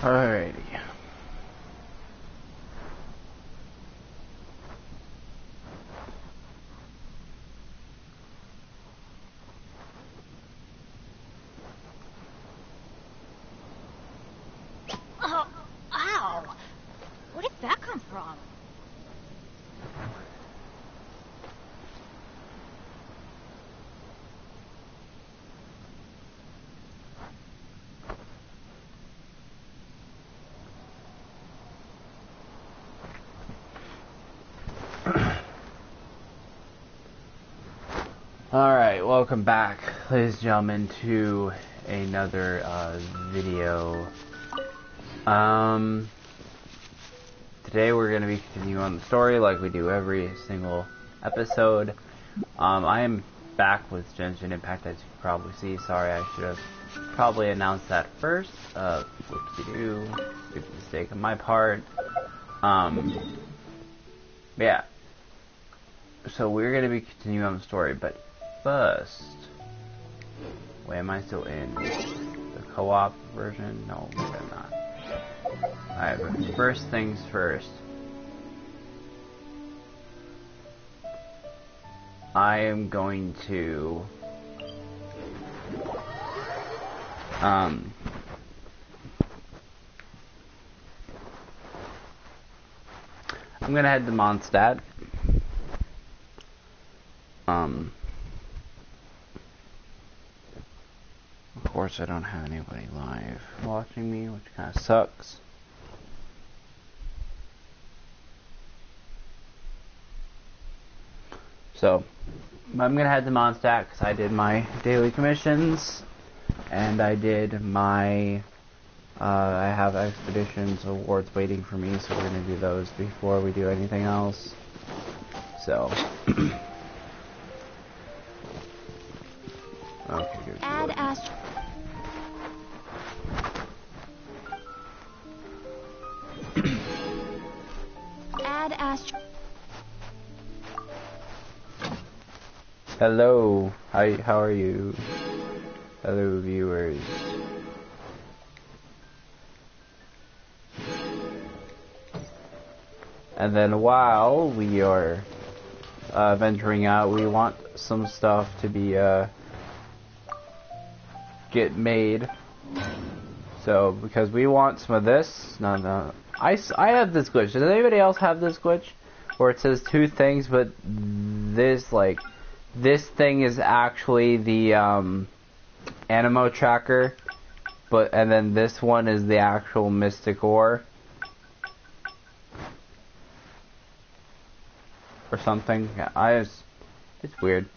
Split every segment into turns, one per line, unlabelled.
Alrighty.
Oh, ow! Where did that come from?
Alright, welcome back, ladies and gentlemen, to another video. Today we're going to be continuing on the story like we do every single episode. I am back with Genshin Impact, as you can probably see. Sorry, I should have probably announced that first. Whoopsie-doo. Stupid mistake on my part. Yeah. So we're going to be continuing on the story, but first, wait, am I still in the co-op version? No, I'm not. Alright, but first things first. I am going to I'm gonna head to Mondstadt. Of course I don't have anybody live watching me, which kind of sucks. So, I'm gonna head to Mondstadt because I did my daily commissions, and I did my, I have expeditions awards waiting for me, so we're gonna do those before we do anything else. So, okay, good.
Add Ast. Add Ast.
Hello, how are you? Hello, viewers. And then while we are venturing out, we want some stuff to be get made. So because we want some of this. No. I have this glitch. Does anybody else have this glitch where it says two things, but this thing is actually the Animo tracker, and then this one is the actual mystic ore or something. Yeah, it's weird.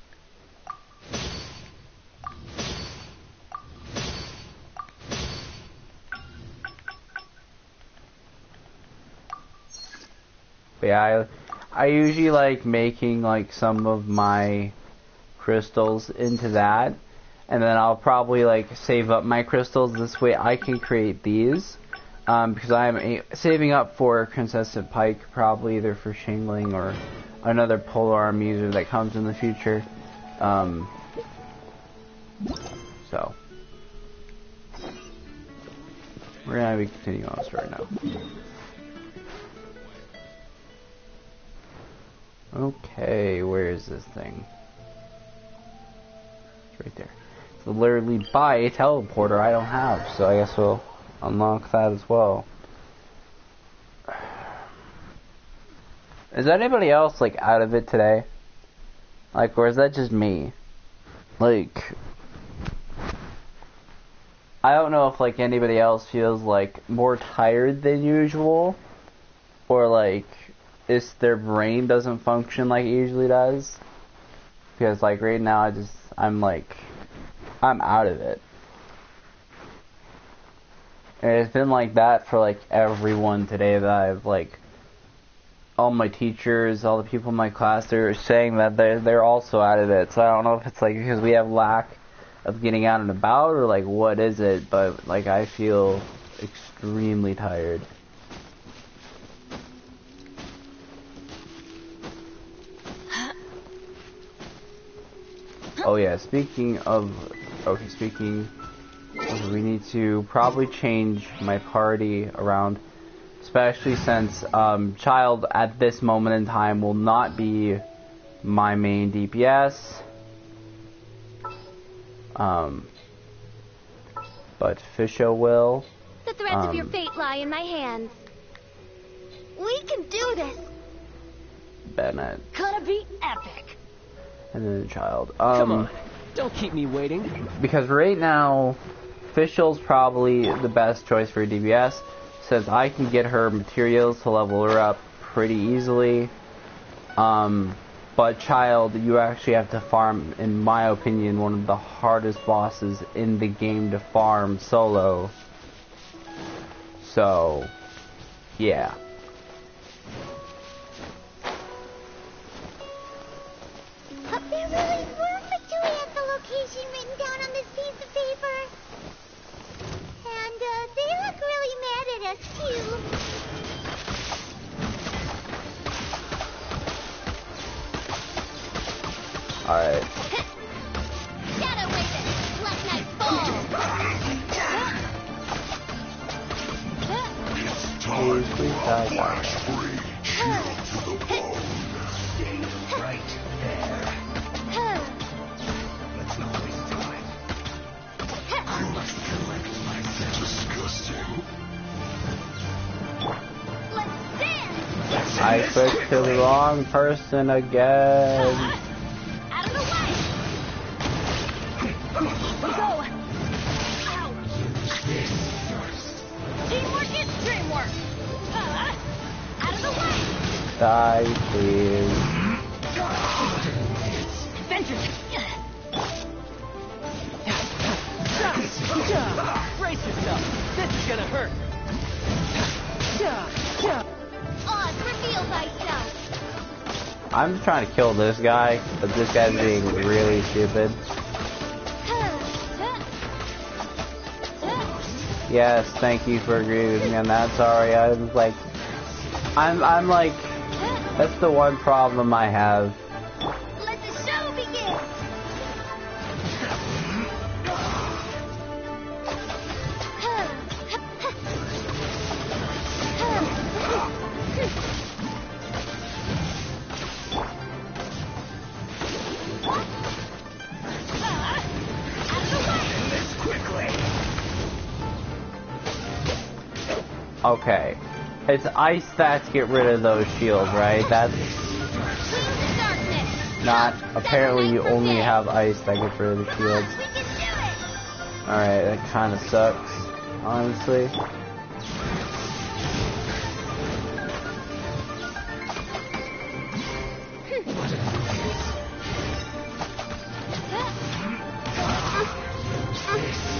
But yeah, I usually like making like some of my crystals into that, and then I'll probably like save up my crystals. This way I can create these, because I'm saving up for Consistent Pike, probably either for shingling or another polearm user that comes in the future. So we're gonna be continuing on the story now. Okay, where is this thing? It's right there. So literally buy a teleporter I don't have, so I guess we'll unlock that as well. Is anybody else like out of it today? Like, or is that just me? Like, I don't know if like anybody else feels like more tired than usual, or like their brain doesn't function like it usually does. Because like right now I'm out of it. And it's been like that for like everyone today that I've like, all my teachers, all the people in my class, they're saying that they're also out of it. So I don't know if it's like because we have lack of getting out and about, or like what is it, but like I feel extremely tired. Oh yeah, speaking of we need to probably change my party around, especially since Child at this moment in time will not be my main DPS. But Fisho will.
The threads of your fate lie in my hands. We can do this.
Bennett.
Gonna be epic.
And then Child.
Come on, don't keep me waiting.
Because right now, Fishel's probably the best choice for DPS, since I can get her materials to level her up pretty easily. But Child, you actually have to farm, in my opinion, one of the hardest bosses in the game to farm solo. So, yeah.
There really were Victory at the location written down on this piece of paper. And they look really mad at us, too.
Alright.
Shadow Raven, Black Knight Fall.
Please, please die, guys.
Right there. Let's not waste time. You must collect my disgusting.
Let's dance.
I switched to the wrong person again.
Out of the way. We go. Ouch. Teamwork is dreamwork. Out of the way.
Die, please.
Vengeance.
Brace yourself. This is gonna hurt.
Oz, reveal thyself.
I'm just trying to kill this guy, but this guy's being really stupid. Yes, thank you for agreeing with me on that. Sorry, I was like, I'm like, that's the one problem I have.
Let the show begin.
Okay, it's ice stats get rid of those shields, right? That's not, apparently you only have ice that gets rid of the shields.
We can do it.
Alright, that kind of sucks, honestly.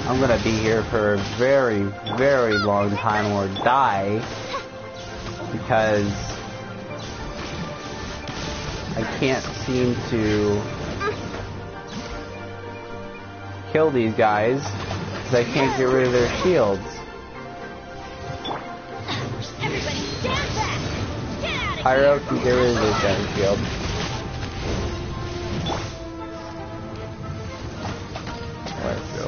I'm gonna be here for a very, very long time or die, because I can't seem to kill these guys, because I can't get rid of their shields.
Everybody stand back. Get out of
Pyro can get rid of this guy's shield. Let's go.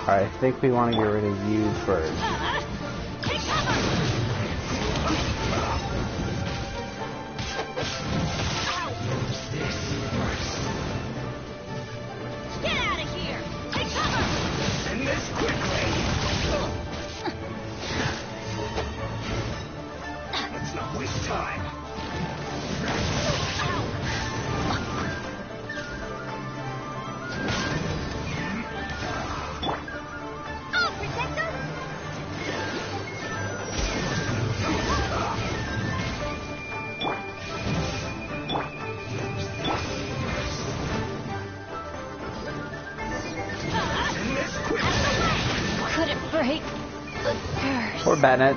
Alright, I think we want to get rid of you first.
Take cover. Get out of here. Take cover.
Send this quickly. Let's not waste time.
I'll protect them.
Couldn't break the curse.
Poor Bennett.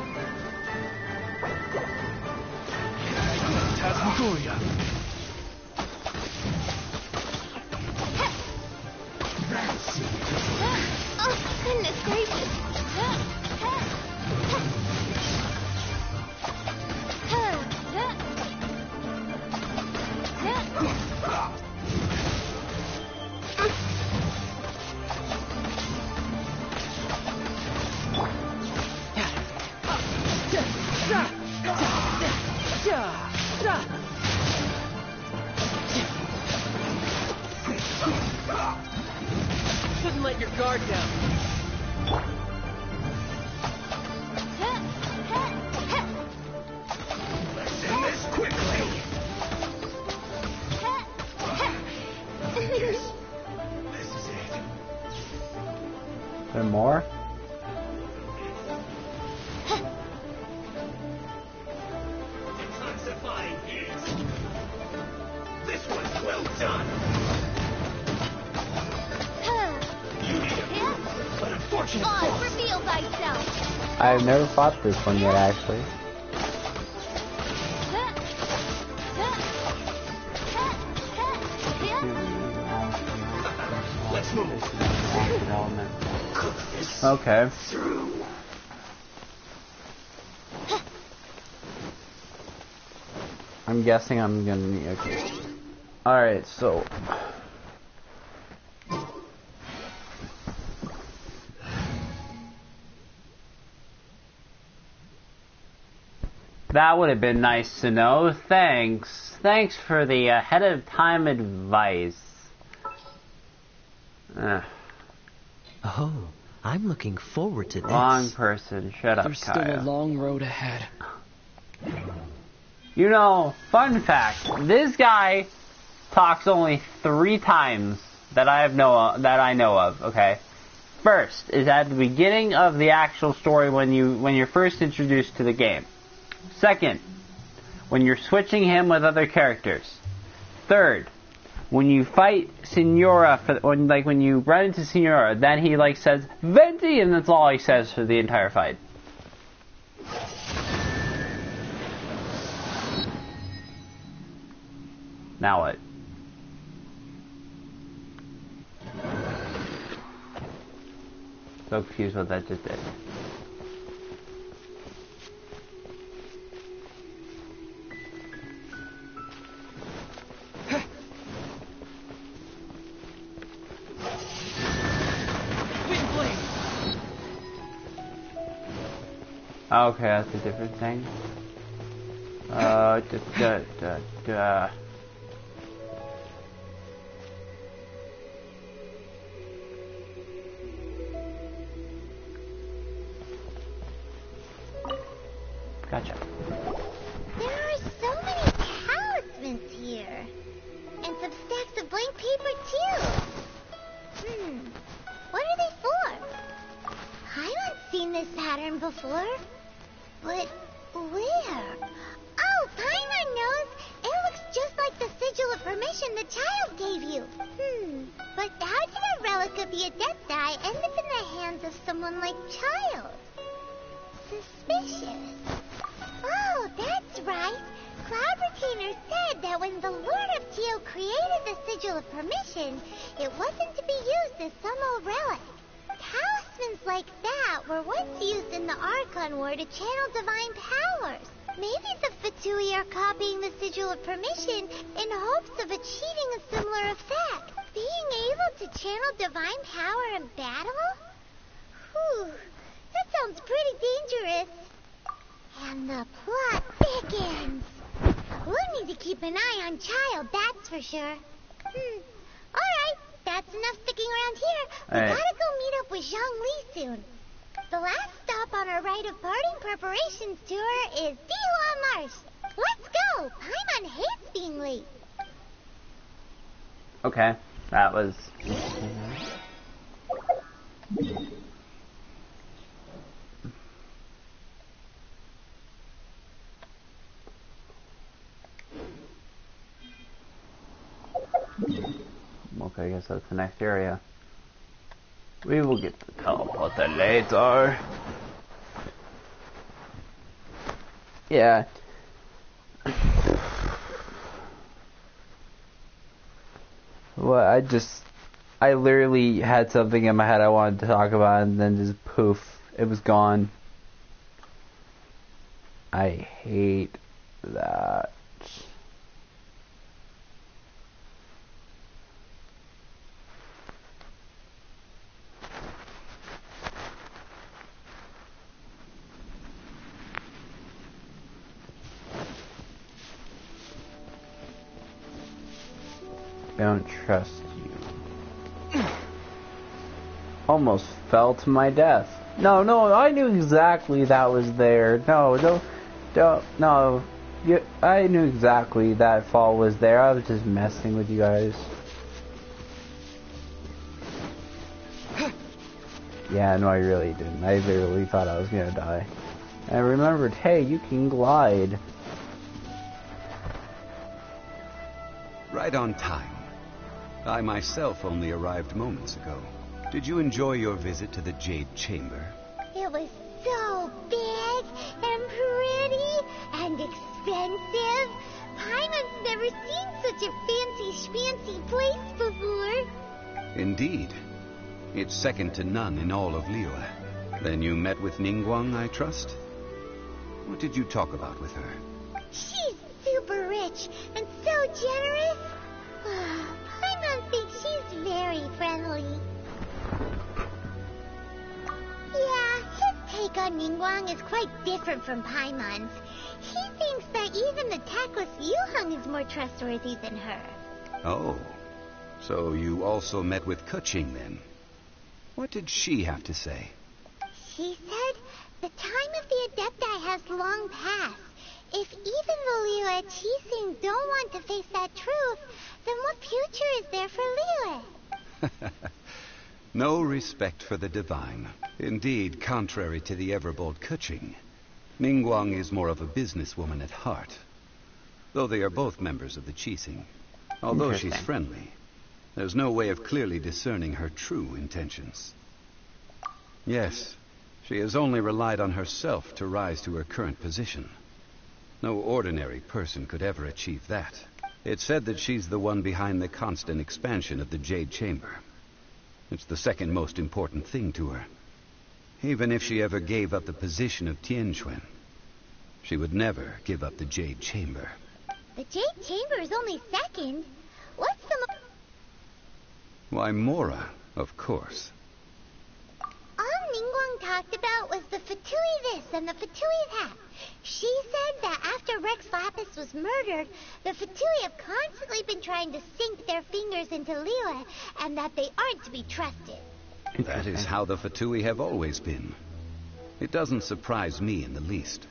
Tasmagoria.
Oh, goodness gracious.
more.
Detoxifying is. This one's well done. You need a but unfortunate
Oh, reveal thyself.
I've never fought this one yet, actually.
Let's move.
Okay.
Through.
I'm guessing I'm gonna need. Okay. Alright, so. That would have been nice to know. Thanks. Thanks for the ahead of time advice.
Oh, I'm looking forward to this.
Wrong person. Shut up,
There's still
Kaya.
a long road ahead.
You know, fun fact, this guy talks only 3 times that I know of, okay? First is at the beginning of the actual story when you're first introduced to the game. Second, when you're switching him with other characters. Third, when you fight Signora, when you run into Signora, then he says Venti, and that's all he says for the entire fight. Now what? So confused what that just did. Okay, that's a different thing. Gotcha.
There are so many talismans here. And some stacks of blank paper, too. What are they for? I haven't seen this pattern before. But where? Oh, Paimon knows. It looks just like the sigil of permission the child gave you. But how did a relic of the Adepti end up in the hands of someone like Child? Suspicious. Oh, that's right. Cloud Retainer said that when the Lord of Teo created the Sigil of Permission, it wasn't to be used as some old relic. Talismans like that were once used in the Archon War to channel divine powers. Maybe the Fatui are copying the Sigil of Permission in hopes of achieving a similar effect. Being able to channel divine power in battle? Whew, that sounds pretty dangerous. And the plot thickens. We'll need to keep an eye on Child, that's for sure. Alright, that's enough sticking around here. We
Alright.
gotta go meet up with Zhongli soon. The last stop on our rite of parting preparations tour is Dihua Marsh. Let's go! Paimon hates being late.
Okay, that was... Okay, I guess that's the next area. We will get the teleporter later. Yeah. Well, I literally had something in my head I wanted to talk about, and then just poof, it was gone. I hate that. I don't trust you. Almost fell to my death. No, I knew exactly that was there. No. I knew exactly that fall was there. I was just messing with you guys. Yeah, no, I really didn't. I literally thought I was gonna die. And I remembered, hey, you can glide.
Right on time. I myself only arrived moments ago. Did you enjoy your visit to the Jade Chamber?
It was so big and pretty and expensive. Paimon's never seen such a fancy schmancy place before.
Indeed. It's second to none in all of Liyue. Then you met with Ningguang, I trust? What did you talk about with her?
She's super rich and so generous. Paimon thinks she's very friendly. Yeah, his take on Ningguang is quite different from Paimon's. He thinks that even the tactless Yuheng is more trustworthy than her.
Oh, so you also met with Keqing then? What did she have to say?
She said the time of the Adepti has long passed. If even the Liyue Qixing don't want to face that truth, then what future is there for Liyue?
No respect for the divine. Indeed, contrary to the ever-bold Keqing, Ningguang is more of a businesswoman at heart. Though they are both members of the Qixing. Although she's friendly, there's no way of clearly discerning her true intentions. Yes, she has only relied on herself to rise to her current position. No ordinary person could ever achieve that. It's said that she's the one behind the constant expansion of the Jade Chamber. It's the second most important thing to her. Even if she ever gave up the position of Tianquan, she would never give up the Jade Chamber.
The Jade Chamber is only second. What's the
Why, Mora, of course.
All Ningguang talked about was the Fatui this and the Fatui that. She said that after Rex Lapis was murdered, the Fatui have constantly been trying to sink their fingers into Liyue, and that they aren't to be trusted.
That is how the Fatui have always been. It doesn't surprise me in the least.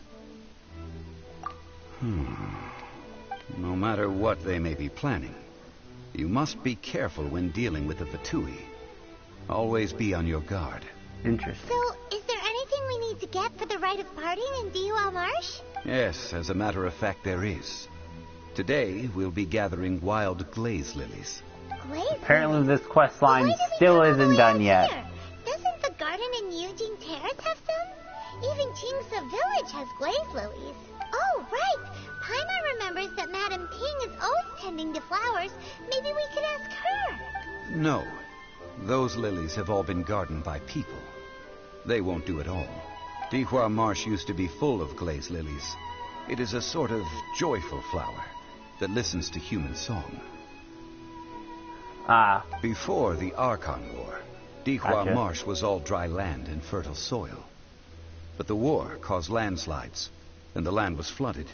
No matter what they may be planning, you must be careful when dealing with the Fatui. Always be on your guard.
Interesting.
So, is there anything we need to get for the rite of parting in Dihua Marsh?
Yes, as a matter of fact, there is. Today, we'll be gathering wild glaze lilies.
Glaze
Apparently
lilies?
this quest line
Why do they
still
come all the
isn't
way
done
out
yet.
here? Doesn't the garden in Eugene Terrace have some? Even Qingsa Village has glaze lilies. Oh, right. Paimon remembers that Madame Ting is always tending to flowers. Maybe we could ask her.
No. Those lilies have all been gardened by people. They won't do it all. Dihua Marsh used to be full of glaze lilies. It is a sort of joyful flower that listens to human song.
Ah,
Before the Archon War, Dihua
Gotcha.
Marsh was all dry land and fertile soil. But the war caused landslides, and the land was flooded,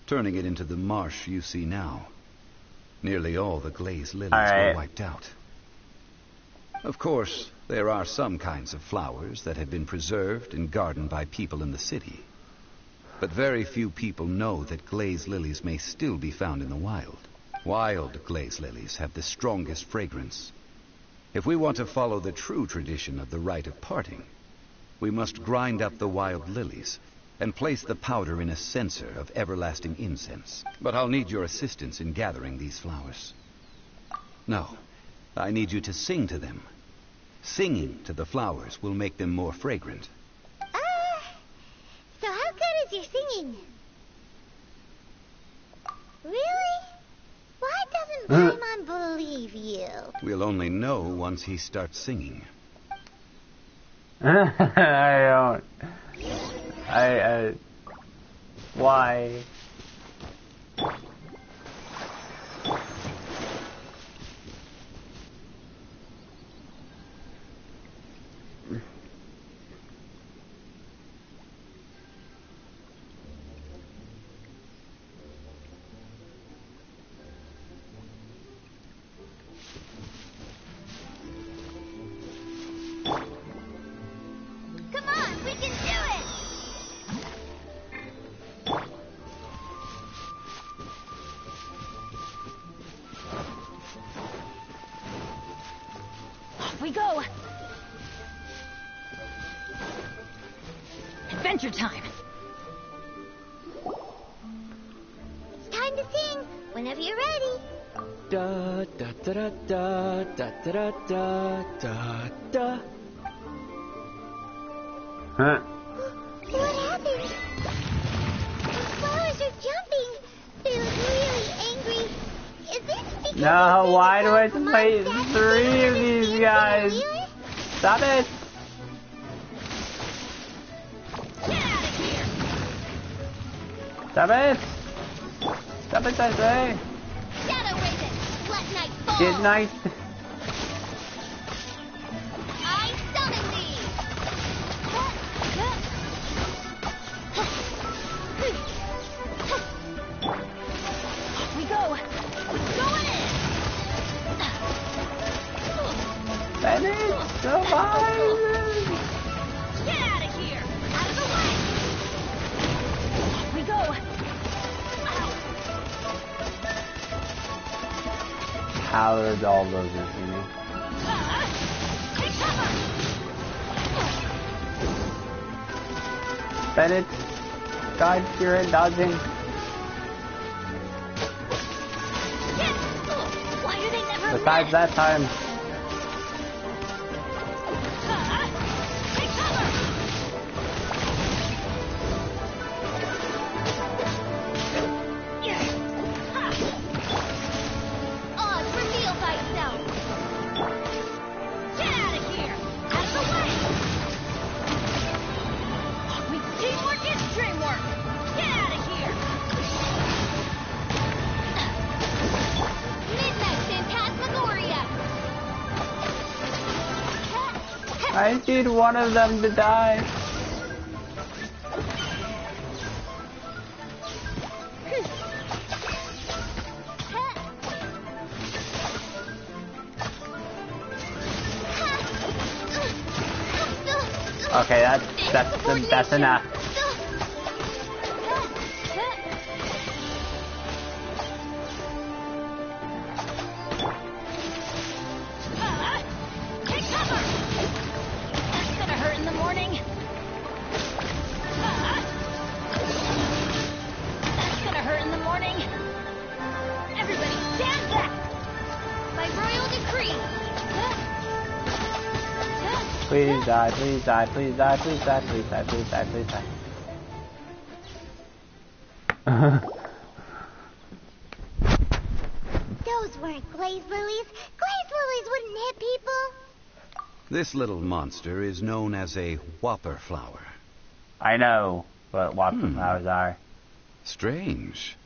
turning it into the marsh you see now. Nearly all the glaze lilies were wiped out. Of course, there are some kinds of flowers that have been preserved and gardened by people in the city. But very few people know that glaze lilies may still be found in the wild. Wild glaze lilies have the strongest fragrance. If we want to follow the true tradition of the rite of parting, we must grind up the wild lilies and place the powder in a censer of everlasting incense. But I'll need your assistance in gathering these flowers. No, I need you to sing to them. Singing to the flowers will make them more fragrant.
So how good is your singing? Really? Why doesn't Paimon believe you?
We'll only know once he starts singing.
I don't. Why?
Come on, we can do it!
adventure time.
It's time to sing. Whenever you're ready.
Da da da da da da da da da da.
Huh.
What happened? The flowers are jumping. They look really angry. Is this because
No, why do I have to
Mom
fight
said
3 of
to
these
stand
guys?
for the wheeler?
Stop it!
Get out of here!
Stop it! Stop it, I say!
Shadow Raven, let night fall.
Good night.
I summon thee.
Off we go! Going in!
Bennett, survive!
Get out of here! Out of the way! Off we go!
How did all those see me?
Take cover!
Bennett, God, you're dodging.
Yes! Why do they never
Besides that time,
Take cover!
Oz, reveal thyself.
Get out of here! Out of the way! Teamwork is dreamwork! Get out of here!
Midnight Phantasmagoria.
I need one of them to die. Okay, that's enough.
Take cover! That's gonna hurt in the morning. That's gonna hurt in the morning. Everybody stand back!
By royal decree.
Please die, please die, please die, please die, please die, please die, please die.
Those weren't glaze lilies. Glaze lilies wouldn't hit people.
This little monster is known as a whopper flower.
I know what the flowers are.
Strange.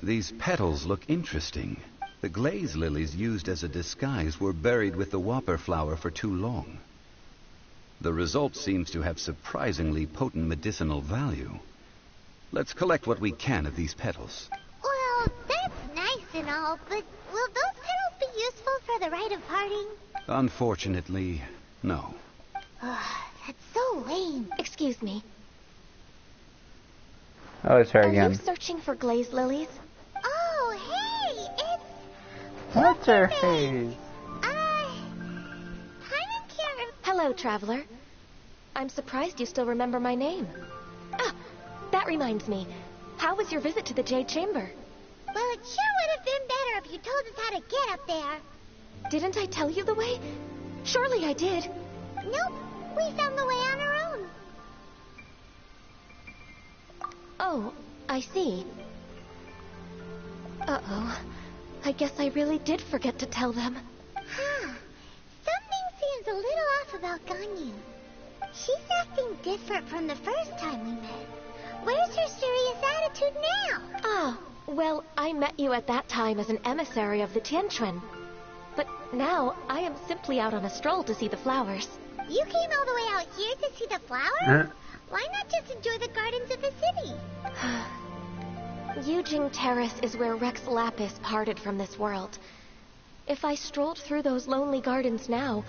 These petals look interesting. The glaze lilies used as a disguise were buried with the whopper flower for too long. The result seems to have surprisingly potent medicinal value. Let's collect what we can of these petals.
Well, that's nice and all, but will those petals be useful for the rite of parting?
Unfortunately, no.
That's so lame.
Excuse me.
Oh, it's her
Are
again.
you searching for glaze lilies?
Oh, hey, it's
What's her face?
Hello, traveler. I'm surprised you still remember my name. Ah, that reminds me. How was your visit to the Jade Chamber?
Well, it sure would have been better if you told us how to get up there.
Didn't I tell you the way? Surely I did.
Nope, we found the way on our own.
Oh, I see. Uh-oh. I guess I really did forget to tell them.
Huh. Something seems a little off about Ganyu. She's acting different from the first time we met. Where's her serious attitude now?
Ah, well, I met you at that time as an emissary of the Tianquan. But now, I am simply out on a stroll to see the flowers.
You came all the way out here to see the flowers? Why not just enjoy the gardens of the city?
Yujing Terrace is where Rex Lapis parted from this world. If I strolled through those lonely gardens now,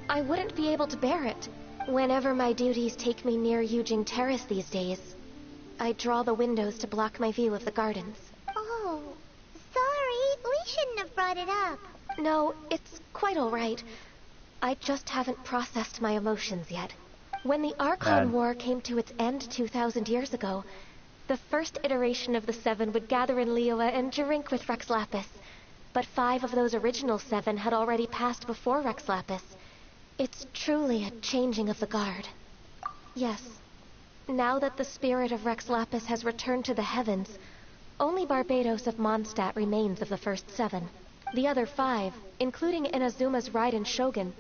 I wouldn't be able to bear it. Whenever my duties take me near Yujing Terrace these days, I draw the windows to block my view of the gardens.
Oh, sorry. We shouldn't have brought it up.
No, it's quite all right. I just haven't processed my emotions yet. When the Archon War came to its end 2,000 years ago, the first iteration of the Seven would gather in Liyue and drink with Rex Lapis. But 5 of those original 7 had already passed before Rex Lapis. It's truly a changing of the guard. Yes. Now that the spirit of Rex Lapis has returned to the heavens, only Barbados of Mondstadt remains of the first 7. The other 5, including Inazuma's Raiden Shogun,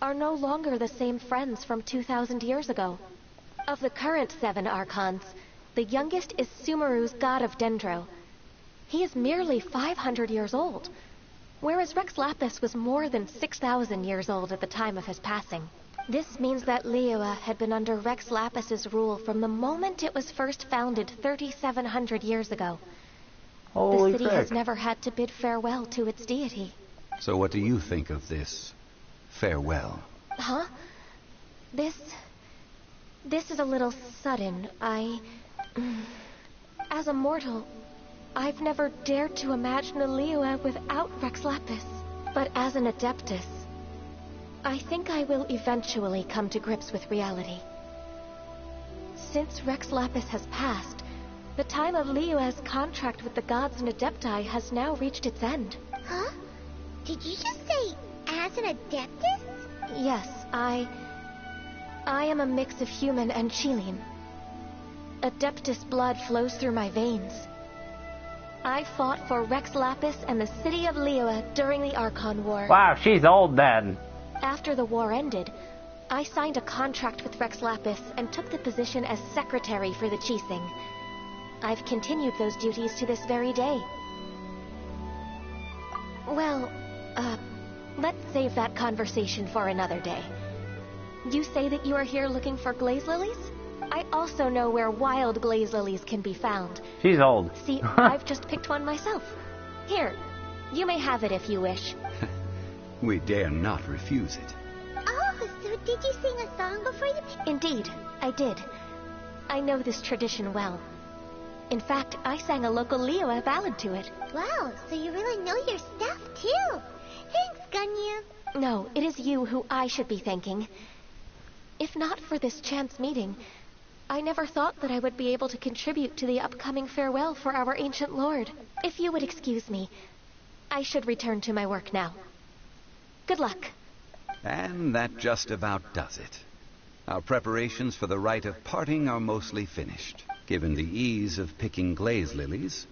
are no longer the same friends from 2,000 years ago. Of the current 7 Archons, the youngest is Sumeru's god of Dendro. He is merely 500 years old, whereas Rex Lapis was more than 6,000 years old at the time of his passing. This means that Liyue had been under Rex Lapis's rule from the moment it was first founded 3,700 years ago.
Holy
the city
frick.
has never had to bid farewell to its deity.
So what do you think of this farewell?
Huh? This is a little sudden. As a mortal, I've never dared to imagine a Liyue without Rex Lapis. But as an Adeptus, I think I will eventually come to grips with reality. Since Rex Lapis has passed, the time of Liyue's contract with the gods and Adepti has now reached its end.
Huh? Did you just say, as an Adeptus?
Yes, I am a mix of human and Chilean. Adeptus blood flows through my veins. I fought for Rex Lapis and the city of Liyue during the Archon War.
Wow, she's old then.
After the war ended, I signed a contract with Rex Lapis and took the position as secretary for the Chising. I've continued those duties to this very day. Well, let's save that conversation for another day. You say that you are here looking for glaze lilies? I also know where wild glaze lilies can be found.
She's old.
See, I've just picked one myself. Here, you may have it if you wish.
We dare not refuse it.
Oh, so did you sing a song before you picked?
Indeed, I did. I know this tradition well. In fact, I sang a local Liyue ballad to it.
Wow, so you really know your stuff, too. Thanks, Gunyu.
No, it is you who I should be thanking. If not for this chance meeting, I never thought that I would be able to contribute to the upcoming farewell for our ancient lord. If you would excuse me, I should return to my work now. Good luck.
And that just about does it. Our preparations for the rite of parting are mostly finished. Given the ease of picking glaze lilies,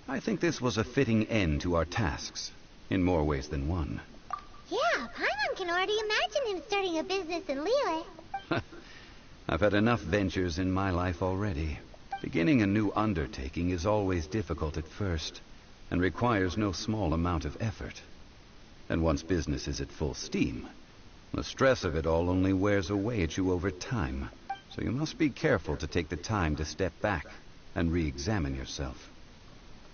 I think this was a fitting end to our tasks, in more ways than one.
Yeah, Paimon can already imagine him starting a business in Liyue.
I've had enough ventures in my life already. Beginning a new undertaking is always difficult at first, and requires no small amount of effort. And once business is at full steam, the stress of it all only wears away at you over time. So you must be careful to take the time to step back and re-examine yourself.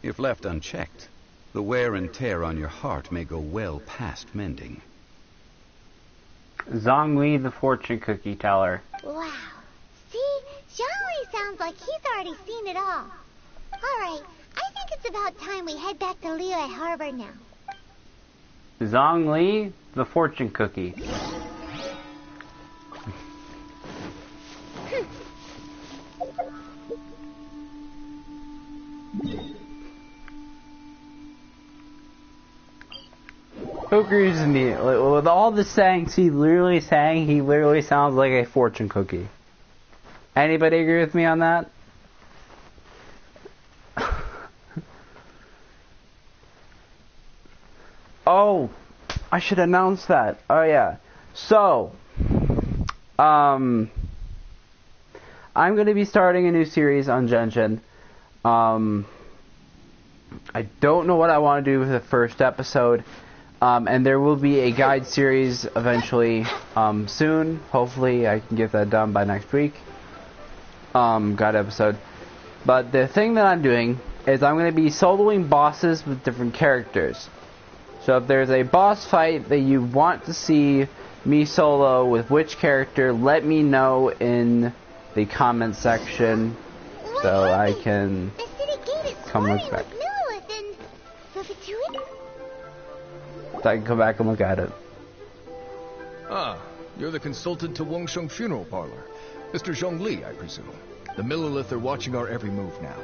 If left unchecked, the wear and tear on your heart may go well past mending.
Zhongli, the fortune cookie teller.
Wow. See, Zhongli sounds like he's already seen it all. All right, I think it's about time we head back to Liyue Harbor now.
Zhongli, the fortune cookie. Hooker's me. With all the sayings he literally sang, he literally sounds like a fortune cookie. Anybody agree with me on that? Oh, I should announce that. Oh yeah. So, I'm going to be starting a new series on Genshin. I don't know what I want to do with the first episode. And there will be a guide series eventually soon. Hopefully I can get that done by next week. Guide episode. But the thing that I'm doing is I'm going to be soloing bosses with different characters. So if there's a boss fight that you want to see me solo with which character, let me know in the comment section so I can come look back. So I can come back and look at it.
Ah, You're the consultant to Wangsheng Funeral Parlor. Mr. Zhongli, I presume. The Millelith are watching our every move now.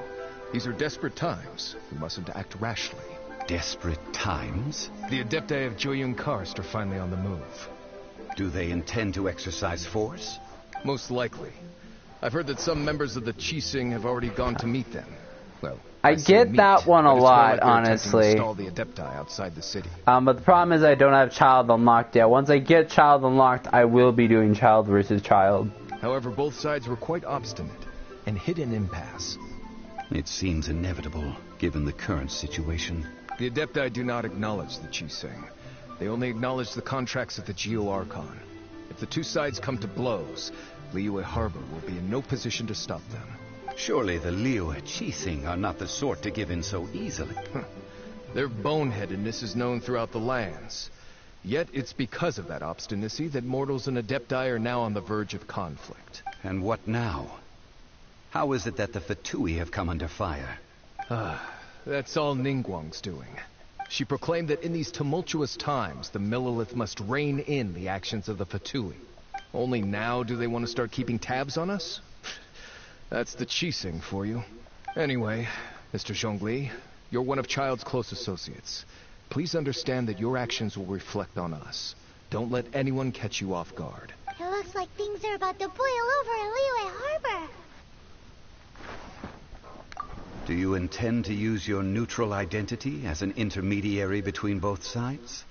These are desperate times. We mustn't act rashly.
Desperate times?
The Adepti of Joyun Karst are finally on the move.
Do they intend to exercise force?
Most likely. I've heard that some members of the Qixing have already gone to meet them. Well,
I get that one a lot, honestly.
Install the Adepti outside the city.
But the problem is I don't have child unlocked yet. Once I get child unlocked, I will be doing child versus child.
However, both sides were quite obstinate and hit an impasse.
It seems inevitable, given the current situation.
The Adepti do not acknowledge the Qixing. They only acknowledge the contracts of the Geo-Archon. If the two sides come to blows, Liyue Harbor will be in no position to stop them.
Surely the Liyue Qixing are not the sort to give in so easily.
Their boneheadedness is known throughout the lands. Yet it's because of that obstinacy that mortals and Adepti are now on the verge of conflict.
And what now? How is it that the Fatui have come under fire?
That's all Ningguang's doing. She proclaimed that in these tumultuous times, the Millelith must rein in the actions of the Fatui. Only now do they want to start keeping tabs on us? That's the Qixing for you. Anyway, Mr. Zhongli, you're one of Child's close associates. Please understand that your actions will reflect on us. Don't let anyone catch you off guard.
It looks like things are about to boil over in Liyue Harbor.
Do you intend to use your neutral identity as an intermediary between both sides?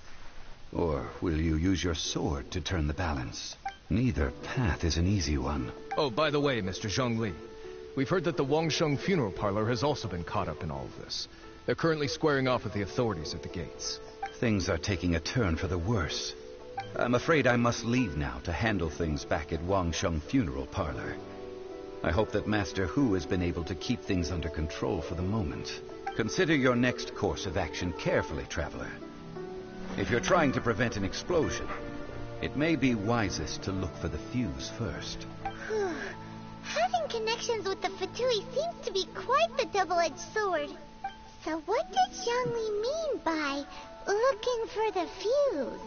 Or will you use your sword to turn the balance? Neither path is an easy one.
Oh, by the way, Mr. Zhongli, we've heard that the Wangsheng Funeral Parlor has also been caught up in all of this. They're currently squaring off with the authorities at the gates.
Things are taking a turn for the worse. I'm afraid I must leave now to handle things back at Wangsheng Funeral Parlor. I hope that Master Hu has been able to keep things under control for the moment. Consider your next course of action carefully, Traveler. If you're trying to prevent an explosion, it may be wisest to look for the fuse first.
Having connections with the Fatui seems to be quite the double-edged sword. So what did Zhongli mean by looking for the fuse?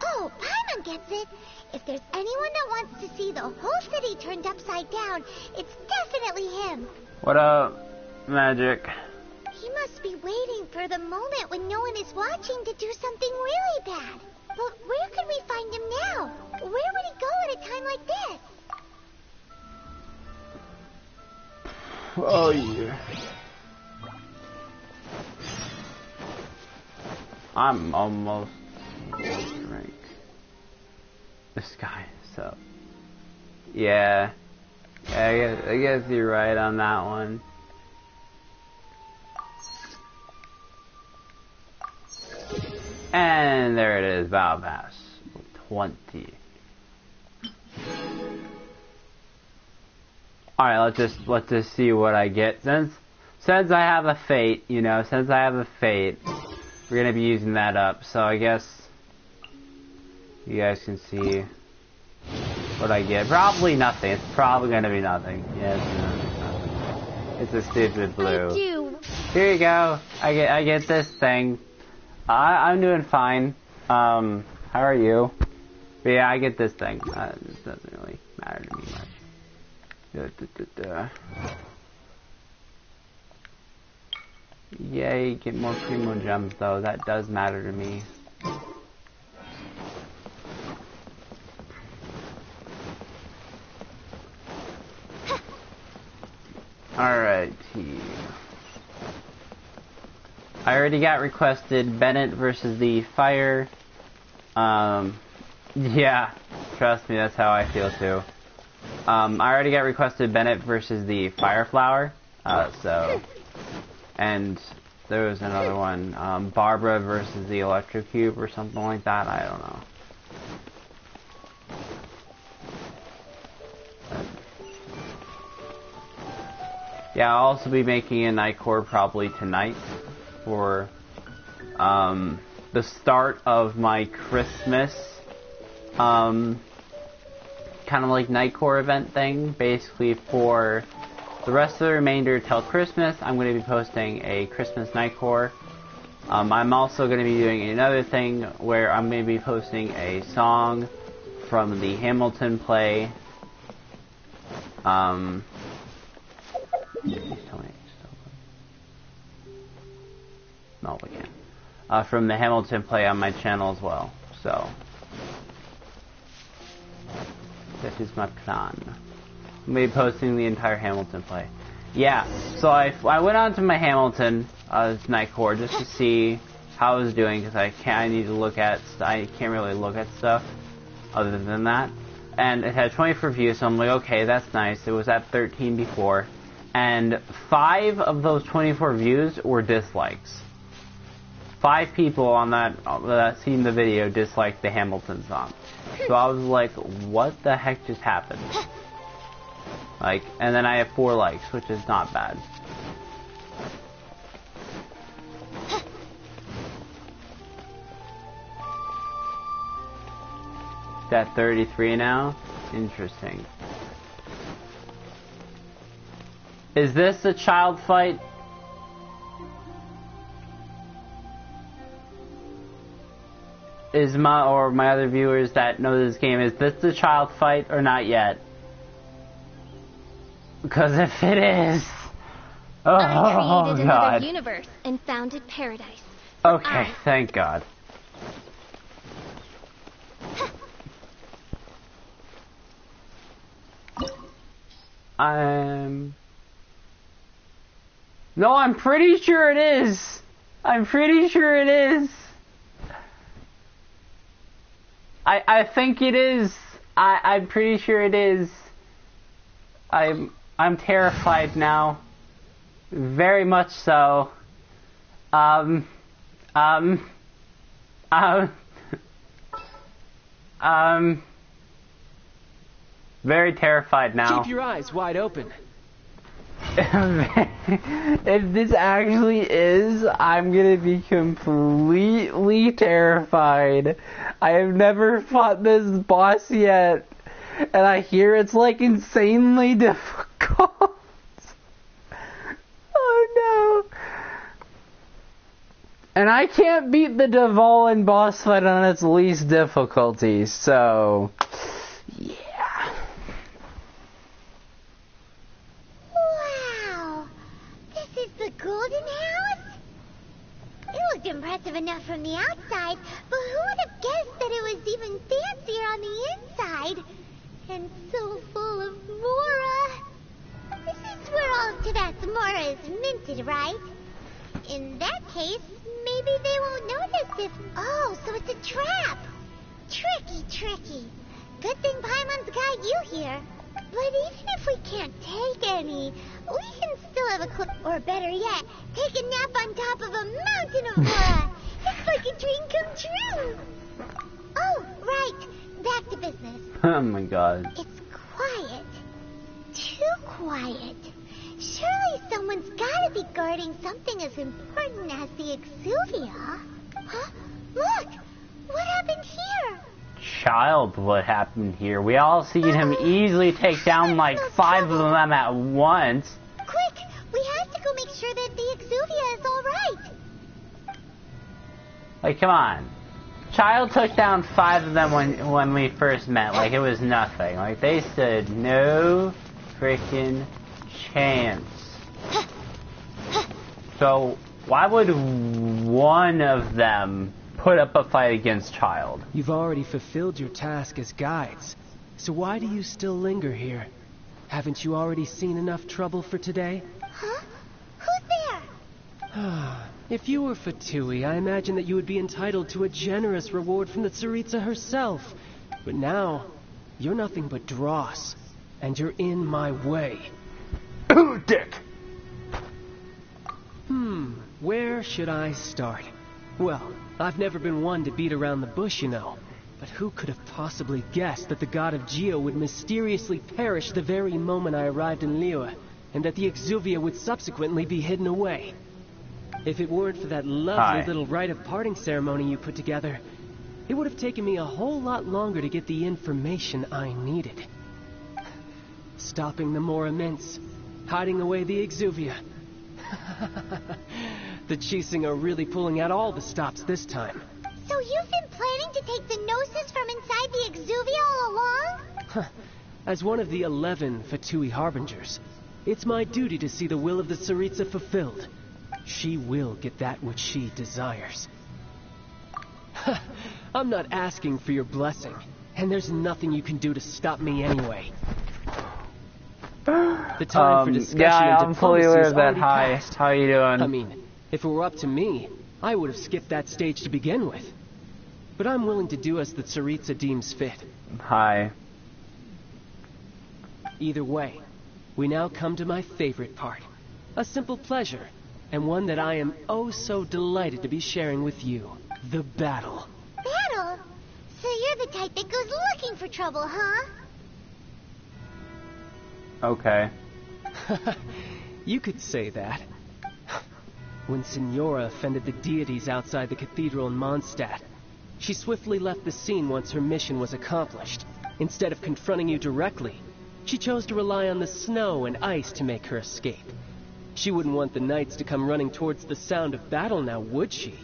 Oh, Paimon gets it. If there's anyone that wants to see the whole city turned upside down, it's definitely him.
What up, Magic?
He must be waiting for the moment when no one is watching to do something really bad. But where could we find him now? Where would he go at a time like this?
Oh, yeah. I'm almost rank. This guy, so yeah, I guess you're right on that one. And there it is, Battle Pass 20. All right, let's just see what I get. Since I have a fate, we're gonna be using that up. So I guess you guys can see what I get. Probably nothing. It's probably gonna be nothing. Yes, no, it's a stupid blue.
I do.
Here you go. I get this thing. I'm doing fine. How are you? But yeah, I get this thing. This doesn't really matter to me much. Yay, get more primo gems though. That does matter to me. Alright. I already got requested Bennett versus the Fire. Yeah, trust me, that's how I feel too. I already got requested Bennett versus the Fire Flower. And there was another one, Barbara versus the Electrocube or something like that. I don't know. Yeah, I'll also be making a night core probably tonight for the start of my Christmas kind of like night core event thing. Basically for the rest of the remainder till Christmas, I'm going to be posting a Christmas night core. I'm also going to be doing another thing where I'm going to be posting a song from the Hamilton play. No, we can't. From the Hamilton play on my channel as well. So that is my plan. I'm gonna be posting the entire Hamilton play. Yeah. So I went on to my Hamilton night core just to see how I was doing because I can't really look at stuff other than that. And it had 24 views, so I'm like, okay, that's nice. It was at 13 before, and 5 of those 24 views were dislikes. 5 people on that seen the video disliked the Hamilton song. So I was like, what the heck just happened? Like, and then I have 4 likes, which is not bad. It's at 33 now? Interesting. Is this a child fight? Is my other viewers that know this game, is this the child fight or not yet? Because if it is,
I created
God.
another universe and founded paradise.
Okay, thank God. No, I'm pretty sure it is. I'm pretty sure it is. I think it is. I'm pretty sure it is. I'm terrified now. Very much so. Very terrified now.
Keep your eyes wide open.
If this actually is, I'm gonna be completely terrified. I have never fought this boss yet, and I hear it's like insanely difficult. Oh no. And I can't beat the Dvalin boss fight on its least difficulty, so yeah.
Wow! This is the Golden House? It looked impressive enough from the outside, but who would have guessed that it was even fancier on the inside? And so full of Mora. This is where all of Tibet's Mora is minted, right? In that case, maybe they won't notice if... Oh, so it's a trap! Tricky. Good thing Paimon's got you here. But even if we can't take any, we can still have a clue, or better yet, take a nap on top of a mountain of Mora. It's like a dream come true. Oh, right. Back to business.
Oh my God.
It's quiet. Too quiet. Surely someone's gotta be guarding something as important as the Exuvia. Huh? Look! What happened here?
Child, what happened here? We all seen him easily take down like 5 of them at once.
Quick! We have to go make sure that the Exuvia is alright.
Like, come on. Child took down 5 of them when we first met. Like, it was nothing. Like, they stood no freaking chance. So, why would one of them put up a fight against Child?
You've already fulfilled your task as guides, so why do you still linger here? Haven't you already seen enough trouble for today?
Huh? Who's there?
If you were Fatui, I imagine that you would be entitled to a generous reward from the Tsaritsa herself. But now, you're nothing but dross, and you're in my way.
Dick!
Where should I start? Well, I've never been one to beat around the bush, you know. But who could have possibly guessed that the god of Geo would mysteriously perish the very moment I arrived in Liyue, and that the Exuvia would subsequently be hidden away? If it weren't for that lovely little rite of parting ceremony you put together, it would have taken me a whole lot longer to get the information I needed. Stopping the Mora Mints, hiding away the Exuvia. The Chising are really pulling out all the stops this time.
So you've been planning to take the gnosis from inside the Exuvia all along?
As one of the 11 Fatui Harbingers, it's my duty to see the will of the Tsaritsa fulfilled. She will get that which she desires. I'm not asking for your blessing, and there's nothing you can do to stop me anyway. The time for discussion
yeah,
and
I'm fully
diplomacy
aware
is
of that.
already
Hi,
past.
how you doing?
I mean, if it were up to me, I would have skipped that stage to begin with. But I'm willing to do as the Tsaritsa deems fit.
Hi.
Either way, we now come to my favorite part. A simple pleasure, and one that I am oh so delighted to be sharing with you. The battle.
Battle? So you're the type that goes looking for trouble, huh?
Okay.
You could say that. When Signora offended the deities outside the cathedral in Mondstadt, she swiftly left the scene once her mission was accomplished. Instead of confronting you directly, she chose to rely on the snow and ice to make her escape. She wouldn't want the knights to come running towards the sound of battle now, would she?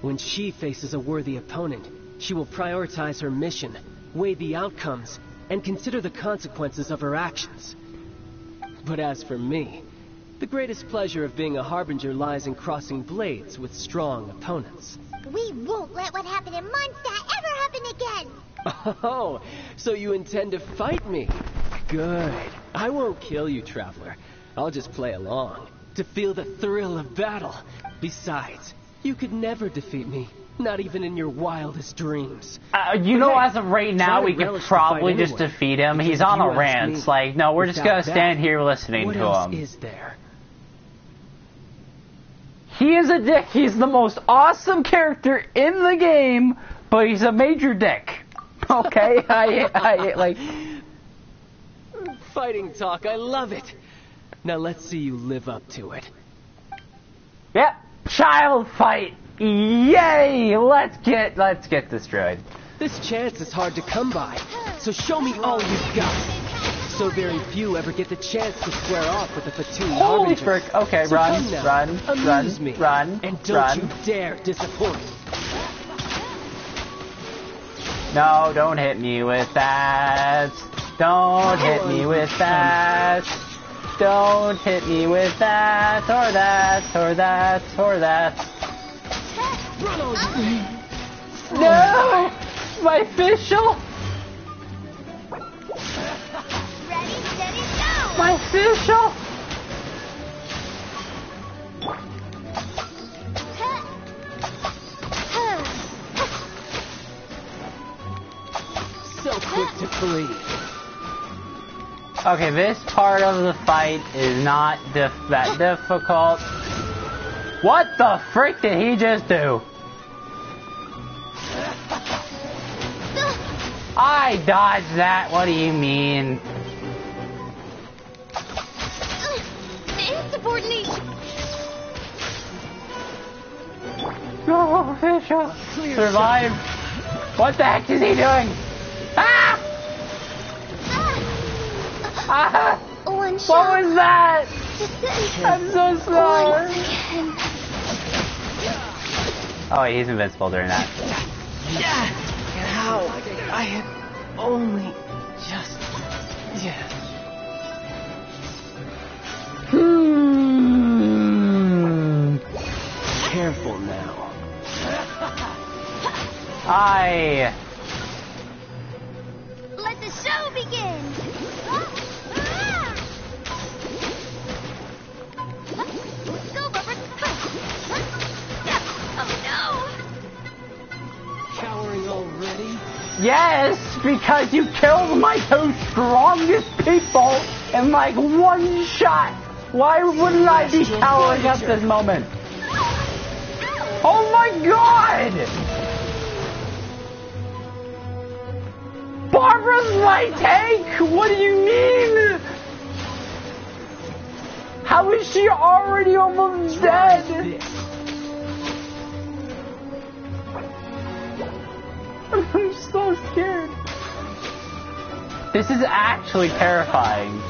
When she faces a worthy opponent, she will prioritize her mission, weigh the outcomes, and consider the consequences of her actions. But as for me, the greatest pleasure of being a Harbinger lies in crossing blades with strong opponents.
We won't let what happened in Mondstadt ever happen again!
Oh, so you intend to fight me? Good. I won't kill you, Traveler. I'll just play along, to feel the thrill of battle. Besides, you could never defeat me, not even in your wildest dreams.
You know, as of right now,
try to
we could
relish the
probably
fight
just
anyway,
defeat him.
because
He's
if
on
you
a
ask
rant.
me,
Like, no, we're just
without
gonna stand
that,
here listening
what
to
else
him.
is there?
He is a dick. He's the most awesome character in the game, but he's a major dick. Okay? I like...
Fighting talk, I love it. Now let's see you live up to it.
Yep. Child fight. Yay! Let's get destroyed.
This chance is hard to come by, so show me all you've got. So very few ever get the chance to square off with the Fatui
Holy
Harbinger.
frick. Okay,
So
run,
come now,
run,
amuse me,
run,
and don't
run.
you dare disappoint.
No, don't hit me with that. Don't hit me with that. Don't hit me with that, or that, or that, or that.
Run on.
No! My official!
Ready, steady, go!
My official!
So quick to flee.
Okay, this part of the fight is not that difficult. What the frick did he just do? I dodged that, what do you mean?
Insubordination!
No, official. Survive. What the heck is he doing? Ah! Ah!
One
What
shot.
was that? I'm so sorry. Oh, wait, he's invincible during that.
And how I had only just... Yeah. Careful now.
Let the show begin! Go, Bubba! Oh
Cowering already?
Yes, because you killed my two strongest people in like one shot. Why wouldn't I be cowering at this moment? Oh my god! Barbara's my tank? What do you mean? How is she already almost dead? I'm so scared. This is actually terrifying.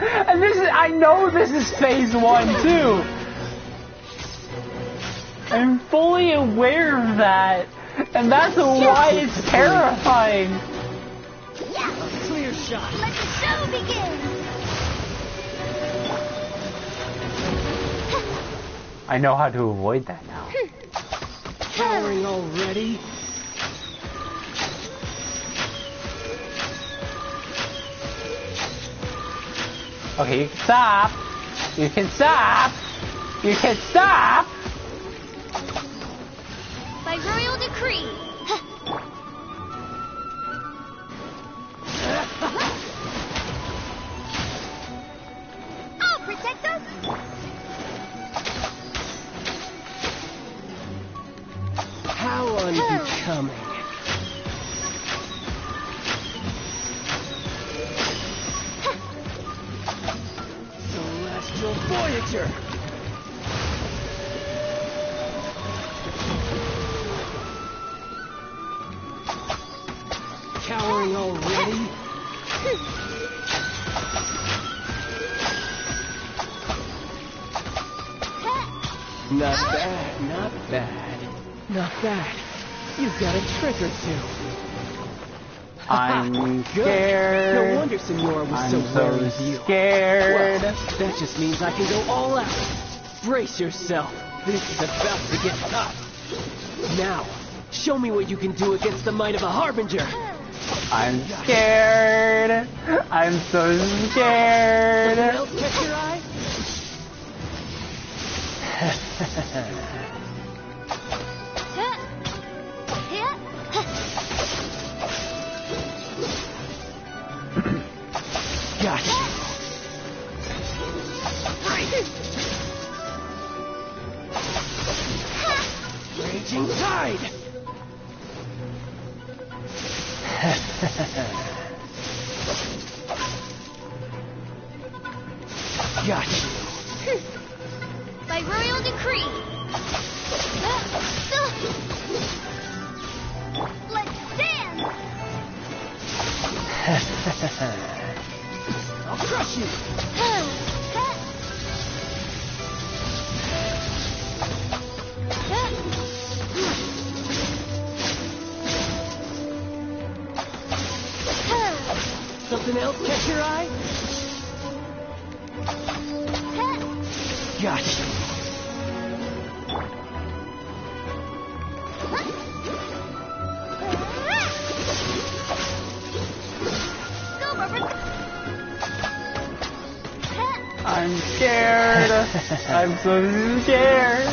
And this is, I know this is phase 1 too. I'm fully aware of that. And that's why it's terrifying.
Clear shot.
Let the show begin!
I know how to avoid that now.
Cowering already?
Okay, you can stop. You can stop. You can stop.
By royal decree. I'll protect us.
How unbecoming. Celestial Voyager! Cowering already? Not bad, not bad. Not bad. You've got a trick or two.
I'm
Good.
scared.
No wonder Senora was
I'm
so wary of you.
scared.
Well, that just means I can go all out. Brace yourself. This is about to get tough. Now, show me what you can do against the might of a Harbinger.
I'm scared. I'm so scared.
Something else catch your eye? Gotcha. Raging tide. Gotcha.
By royal decree. Let's dance.
I'll crush you. Something else catch your eye? Gotcha.
I'm scared. I'm so scared.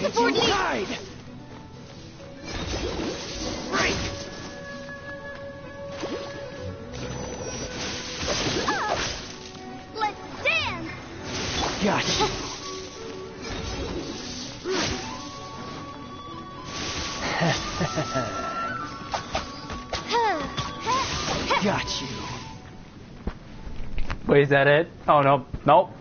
Raging tide. Break.
Let's dance.
Gotcha. Got you.
Wait, is that it? Oh, no. Nope.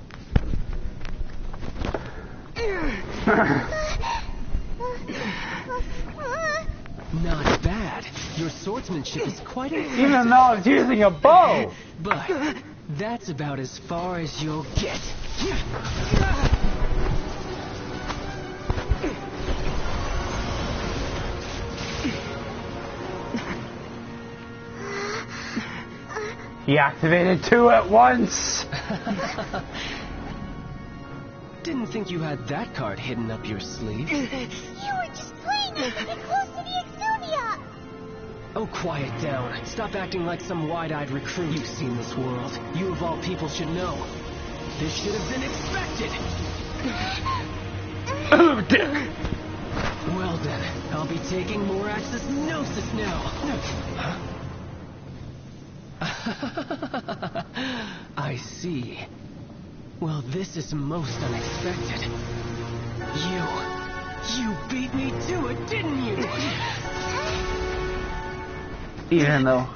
Not bad. Your swordsmanship is quite impressive.
Even though I was using a bow.
But that's about as far as you'll get.
He activated two at once.
Didn't think you had that card hidden up your sleeve.
You were just playing me to get close to the Exodia.
Oh, quiet down. Stop acting like some wide-eyed recruit. You've seen this world. You of all people should know. This should have been expected.
Oh, dear.
Well then, I'll be taking more Axis Gnosis now. Huh? I see. Well, this is most unexpected. You beat me to it, didn't you?
Even though...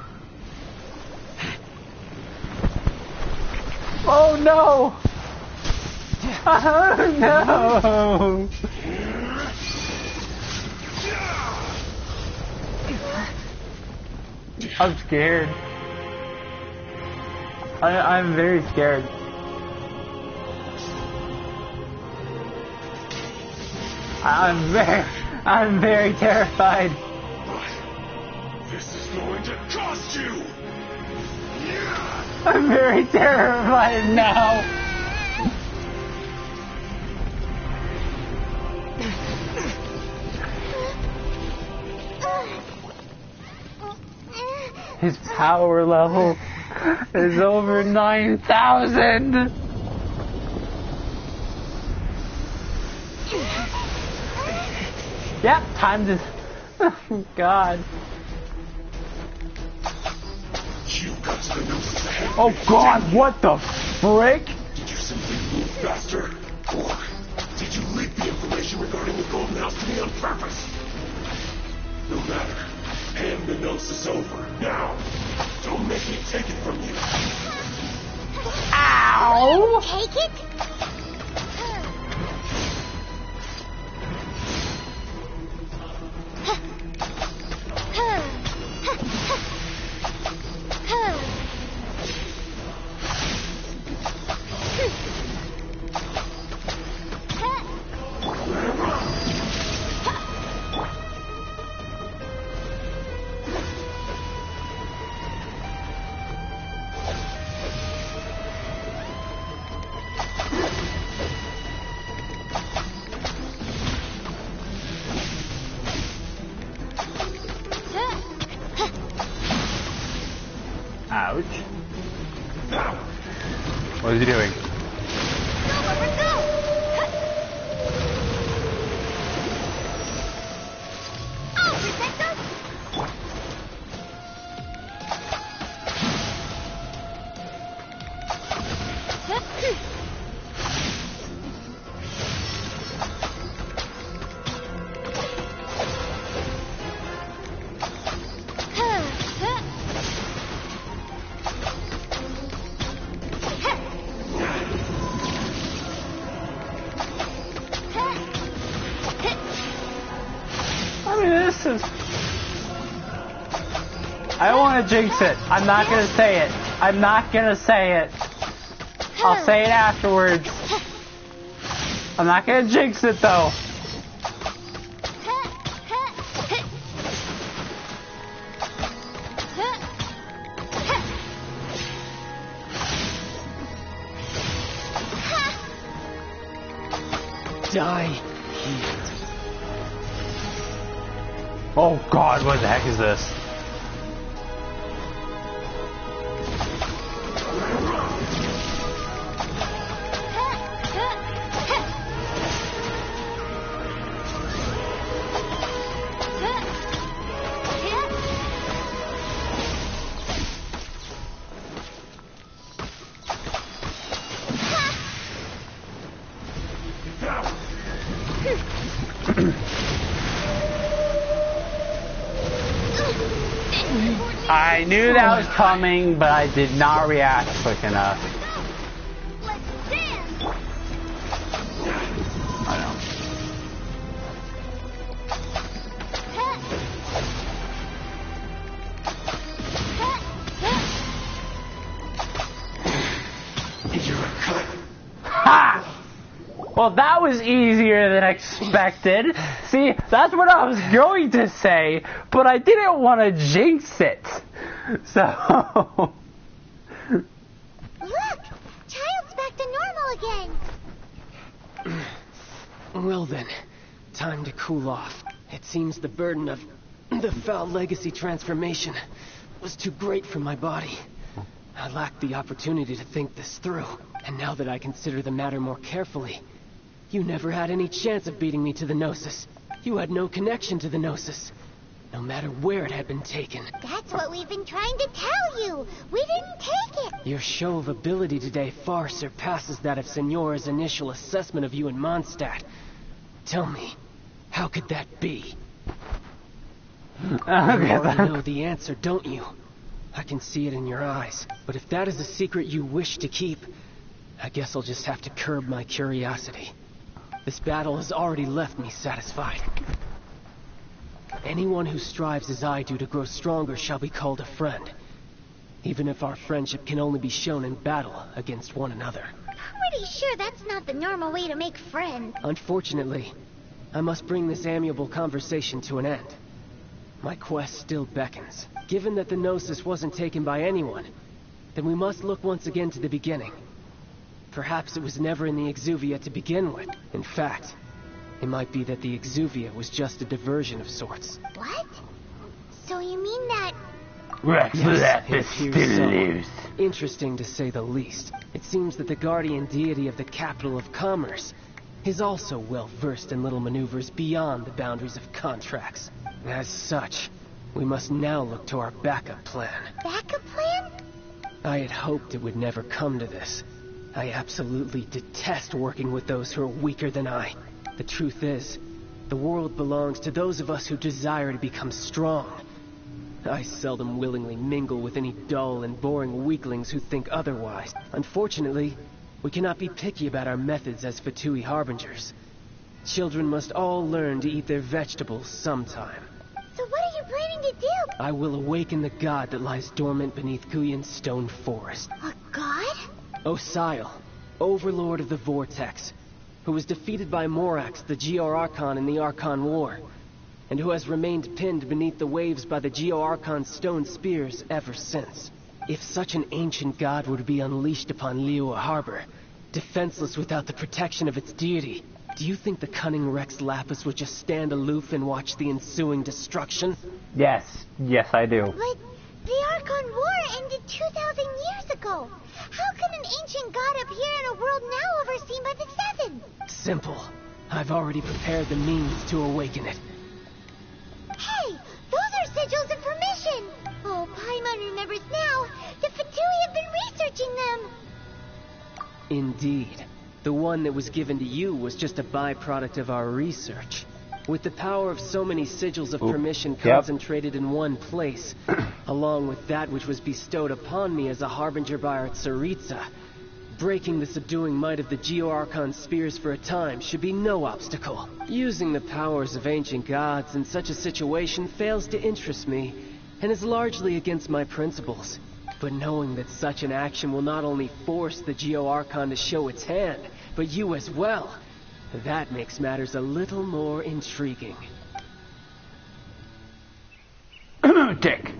Oh, no! Oh no! I'm scared. I'm very scared. I'm very terrified.
This is going to cost you!
I'm very terrified now. His power level is over 9,000. Yep, time to... Oh, God.
You got to the Gnosis ahead.
Oh, God, what the frick?
Did you simply move faster? Or did you leak the information regarding the Golden House to me on purpose? No matter. Hand the Gnosis over. Now. Don't make me take it from you.
Ow!
Take it?
Ouch. What is he doing? I don't want to jinx it. I'm not going to say it. I'm not going to say it. I'll say it afterwards. I'm not going to jinx it though.
Die here.
Oh God, what the heck is this? I knew that was coming, but I did not react quick enough. I know. Ha! Well, that was easier than expected. See, that's what I was going to say, but I didn't want to jinx it. So...
Look! Child's back to normal again!
Well then, time to cool off. It seems the burden of the foul legacy transformation was too great for my body. I lacked the opportunity to think this through, and now that I consider the matter more carefully, you never had any chance of beating me to the Gnosis. You had no connection to the Gnosis, no matter where it had been taken.
That's what we've been trying to tell you! We didn't take it!
Your show of ability today far surpasses that of Signora's initial assessment of you in Mondstadt. Tell me, how could that be? You already know the answer, don't you? I can see it in your eyes. But if that is a secret you wish to keep, I guess I'll just have to curb my curiosity. This battle has already left me satisfied. Anyone who strives as I do to grow stronger shall be called a friend, even if our friendship can only be shown in battle against one another.
Pretty sure that's not the normal way to make friends.
Unfortunately, I must bring this amiable conversation to an end. My quest still beckons. Given that the Gnosis wasn't taken by anyone, then we must look once again to the beginning. Perhaps it was never in the Exuvia to begin with. In fact, it might be that the Exuvia was just a diversion of sorts.
What? So you mean that...
Rex Lapis
it
still
appears so.
lives.
Interesting to say the least. It seems that the guardian deity of the capital of commerce is also well versed in little maneuvers beyond the boundaries of contracts. As such, we must now look to our backup plan.
Backup plan?
I had hoped it would never come to this. I absolutely detest working with those who are weaker than I. The truth is, the world belongs to those of us who desire to become strong. I seldom willingly mingle with any dull and boring weaklings who think otherwise. Unfortunately, we cannot be picky about our methods as Fatui Harbingers. Children must all learn to eat their vegetables sometime.
So what are you planning to do?
I will awaken the god that lies dormant beneath Guyan's stone forest.
A god?
Osial, overlord of the Vortex, who was defeated by Morax, the Geo-Archon in the Archon War, and who has remained pinned beneath the waves by the Geo-Archon's stone spears ever since. If such an ancient god were to be unleashed upon Liyue Harbor, defenseless without the protection of its deity, do you think the cunning Rex Lapis would just stand aloof and watch the ensuing destruction?
Yes, I do.
But the Archon War ended 2,000 years ago. How can an ancient god appear in a world now overseen by the Seven?
Simple. I've already prepared the means to awaken it.
Hey, those are sigils of permission. Oh, Paimon remembers now. The Fatui have been researching them.
Indeed. The one that was given to you was just a byproduct of our research. With the power of so many sigils of permission concentrated in one place, along with that which was bestowed upon me as a harbinger by our Tsaritsa, breaking the subduing might of the Geo-Archon spears for a time should be no obstacle. Using the powers of ancient gods in such a situation fails to interest me, and is largely against my principles. But knowing that such an action will not only force the Geo-Archon to show its hand, but you as well, that makes matters a little more intriguing.
Dick.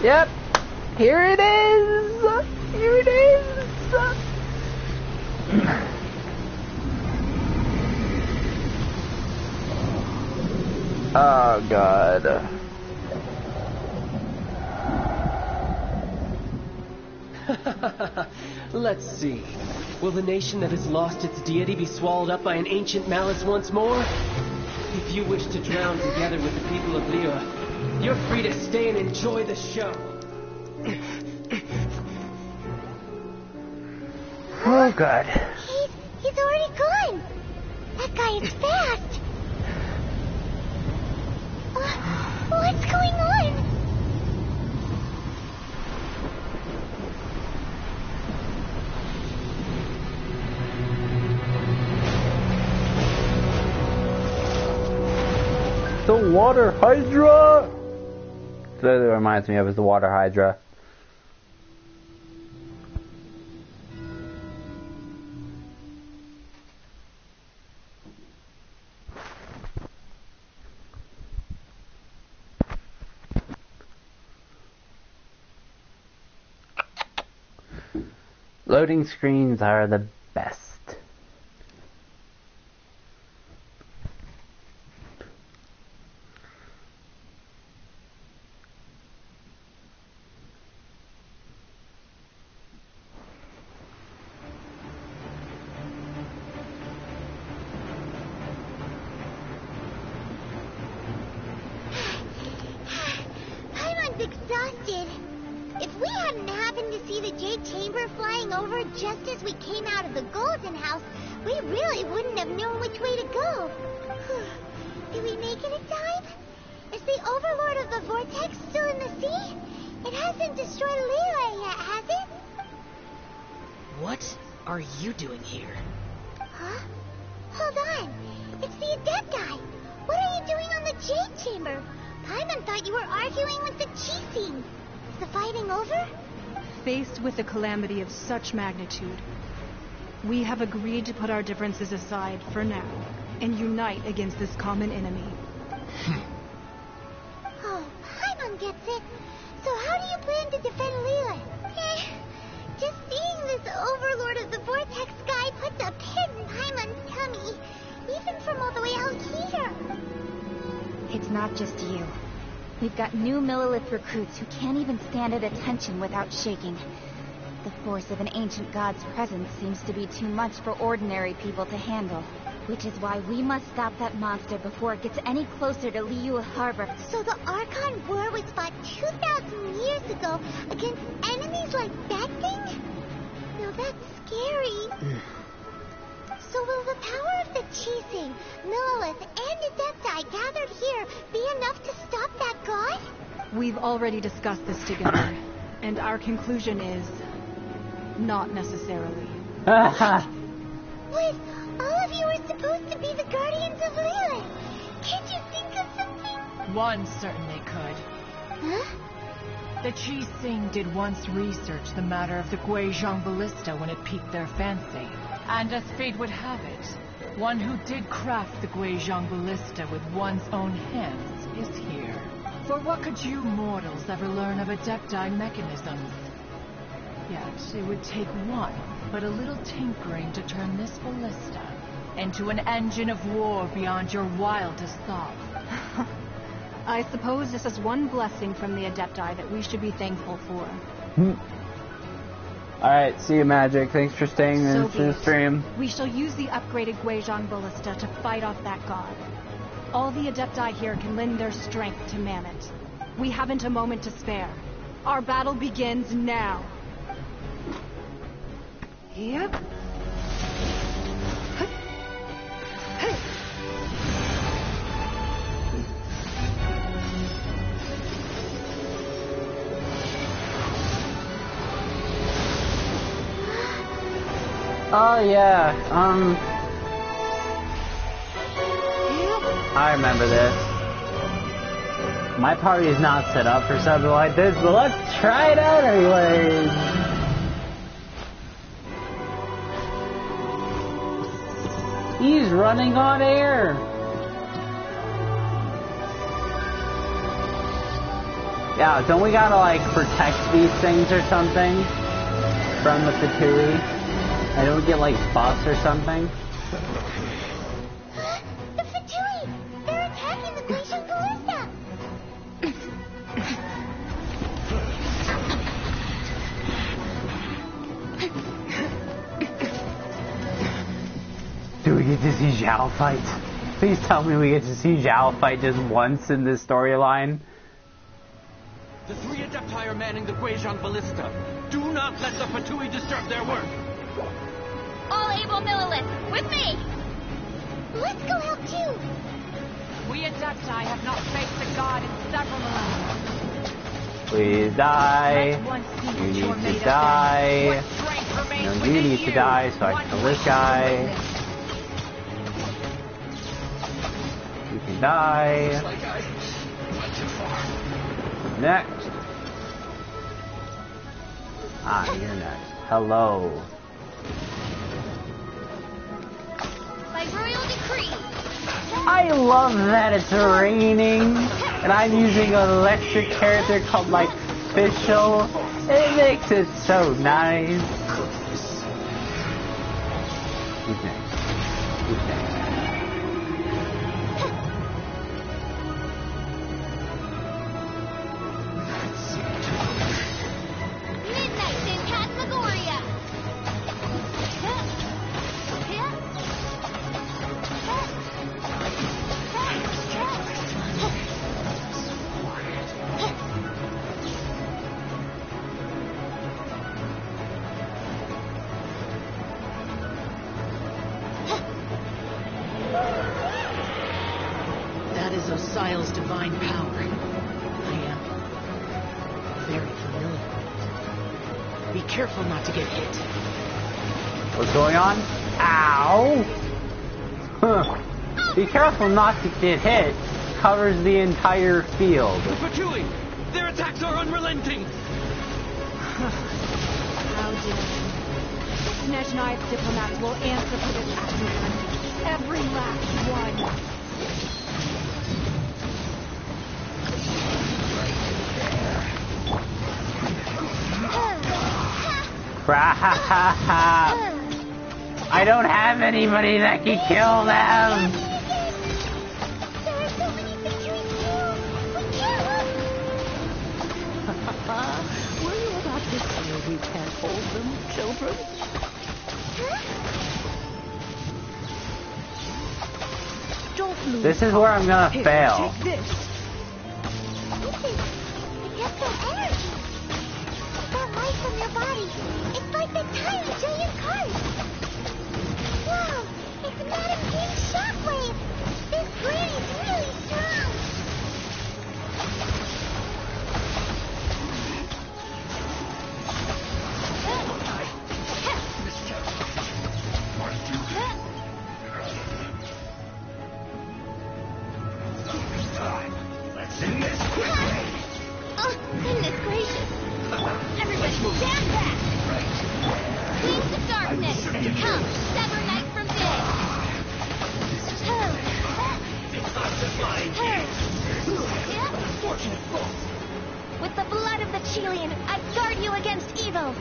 Yep. Here it is. Here it is. Oh, God.
Let's see. Will the nation that has lost its deity be swallowed up by an ancient malice once more? If you wish to drown together with the people of Liyue, you're free to stay and enjoy the show.
Oh, God.
He's already gone. That guy is fast. What's going on?
The water hydra! That's what it reminds me of, is the water hydra. Loading screens are the best.
Paimon's exhausted. If we hadn't happened to see the Jade Chamber flying over just as we came out of the Golden House, we really wouldn't have known which way to go. Did we make it in time? Is the Overlord of the Vortex still in the sea? It hasn't destroyed Lele yet, has it?
What are you doing here?
Huh? Hold on. It's the Adepti. What are you doing on the Jade Chamber? Paimon thought you were arguing with the Chising. Is the fighting over?
Faced with a calamity of such magnitude, we have agreed to put our differences aside for now and unite against this common enemy.
Oh, Paimon gets it. So how do you plan to defend Lele? Just seeing this Overlord of the Vortex guy puts a pit in Paimon's tummy, even from all the way out here.
It's not just you. We've got new Millilith recruits who can't even stand at attention without shaking. The force of an ancient god's presence seems to be too much for ordinary people to handle. Which is why we must stop that monster before it gets any closer to Liyue Harbor.
So the Archon War was fought 2,000 years ago against enemies like that thing? Now that's scary. So will the power of the Chising, Millilith, and Adepti gathered here be enough to stop that god?
We've already discussed this together, and our conclusion is not necessarily.
Wait, all of you are supposed to be the guardians of Lele. Can't you think of something?
One certainly could.
Huh?
The Chising did once research the matter of the Guizhong Ballista when it piqued their fancy. And as fate would have it, one who did craft the Guizhong Ballista with one's own hands is here. For what could you mortals ever learn of Adepti mechanisms? Yet it would take one, but a little tinkering to turn this ballista into an engine of war beyond your wildest thoughts.
I suppose this is one blessing from the Adepti that we should be thankful for.
Alright, see you, Magic. Thanks for staying in the stream.
We shall use the upgraded Guizhong Ballista to fight off that god. All the Adepti here can lend their strength to man it. We haven't a moment to spare. Our battle begins now. Yep.
Oh yeah, I remember this. My party is not set up for something like this, but let's try it out anyways. He's running on air. Yeah, don't we gotta like protect these things or something from the Fatui? I don't get like spots or something.
The Fatui! They're attacking the Guizhong Ballista!
Do we get to see Zhao fight? Please tell me we get to see Zhao fight just once in this storyline.
The three Adepti are manning the Guizhong Ballista. Do not let the Fatui disturb their work.
All able Millilith, with me!
Let's go help too!
We Adepti have not faced a god in several millennia.
Please die. You need to die. No, you need to die so I can kill this guy. You can die. Next. Ah, you're next. Hello.
By royal decree.
I love that it's raining and I'm using an electric character called like Fischl. It makes it so nice. Who's next? Who's next?
Midnight Phantasmagoria.
Sile's divine power. I am very familiar with it. Be careful not to get hit.
What's going on? Ow! Huh. Be careful not to get hit. Covers the entire field.
The Fatui! Their attacks are unrelenting!
How dare you? Snezhnayev's diplomats will answer for this action. Every last one.
I don't have anybody that can kill them.
Were you about to say we can't hold them, children? Don't lose.
This is where I'm gonna
Here,
fail.
take this.
I get that energy. That light from your body. It's like the tiny giant card. Wow, it's Madame King's shockwave. This green is really strong.
Let's end this quickly!
Oh, goodness gracious. Everybody stand back. Queens of darkness, come, sever night from day. With the blood of the Chelian, I guard you against evil.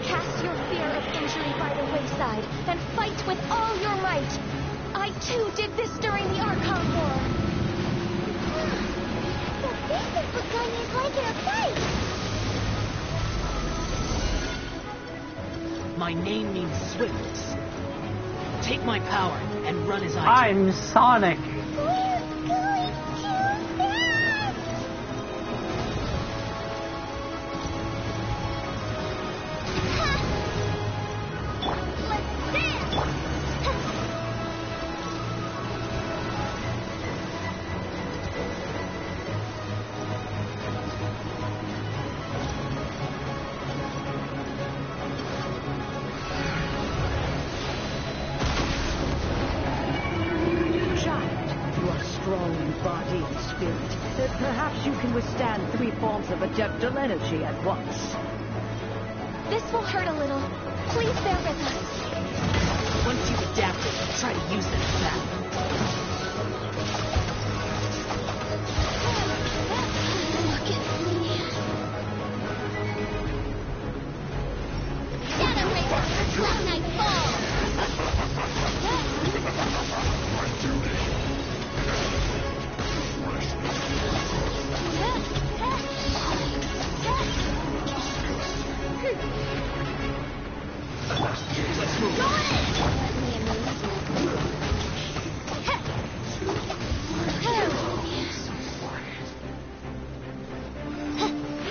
Cast your fear of injury by the wayside and fight with all your might. I too did this during the Archon War. The business was going is like in a fight.
My name means swiftness. Take my power and run as I do.
I'm Sonic.
We're going too fast. Let's dance.
Child, you are strong in body and spirit. Perhaps you can withstand 3 forms of adeptal energy at once.
This will hurt a little. Please bear with us.
Once you've adapted, try to use them as that.
Look at me.
Shadow Racer, Black Knight Fall.
Let's move.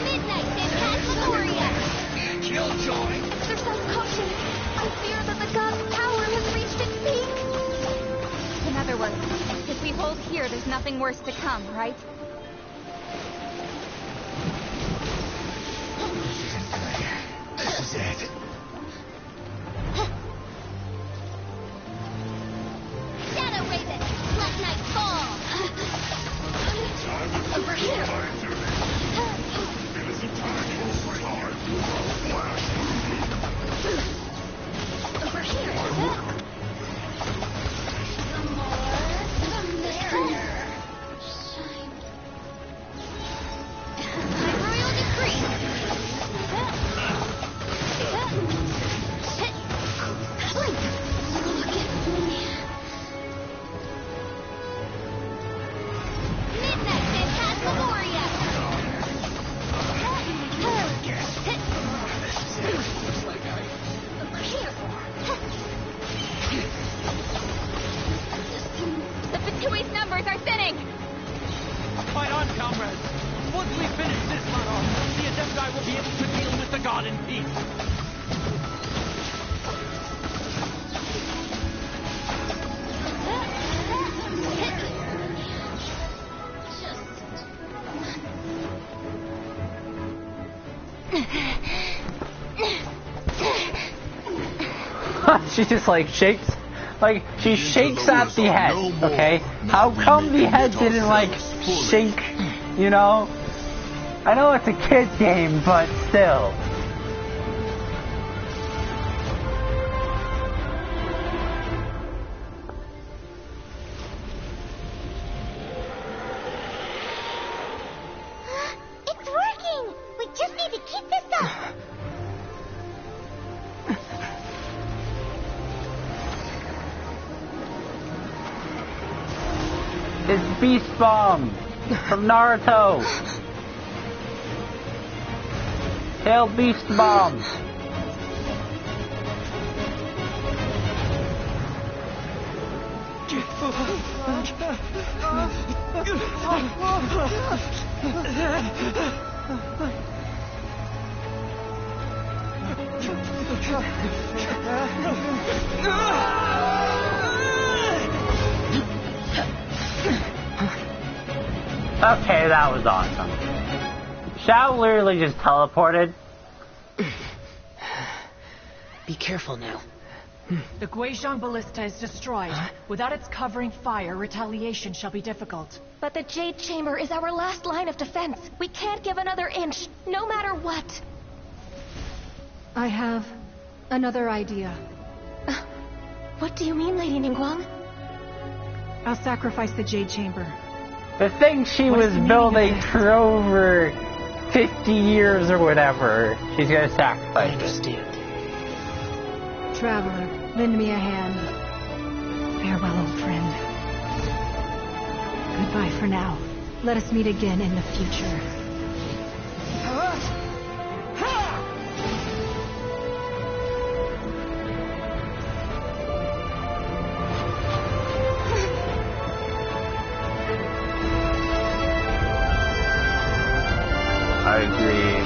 Midnight Phantasmagoria.
Killjoy!
Exercise caution. I fear that the god's power has reached its peak.
In other words, if we hold here, there's nothing worse to come, right?
This is it.
Shadow Raven, Black Knight Fall. Over here. Over here. Some more. There. My royal decree.
She just like shakes, like she shakes at the head. Okay, how come the head didn't like shake? You know, I know it's a kid's game, but still.
It's working! We just need to keep this up!
It's Beast Bomb from Naruto. Hail Beast Bomb. Okay, that was awesome. Shao literally just teleported.
Be careful now.
The Guizhong Ballista is destroyed. Without its covering fire, retaliation shall be difficult.
But the Jade Chamber is our last line of defense. We can't give another inch, no matter what.
I have another idea.
What do you mean, Lady Ningguang?
I'll sacrifice the Jade Chamber.
The thing she was building for over 50 years or whatever, she's gonna sacrifice.
I understand.
Traveler, lend me a hand. Farewell, old friend. Goodbye for now. Let us meet again in the future.
I agree.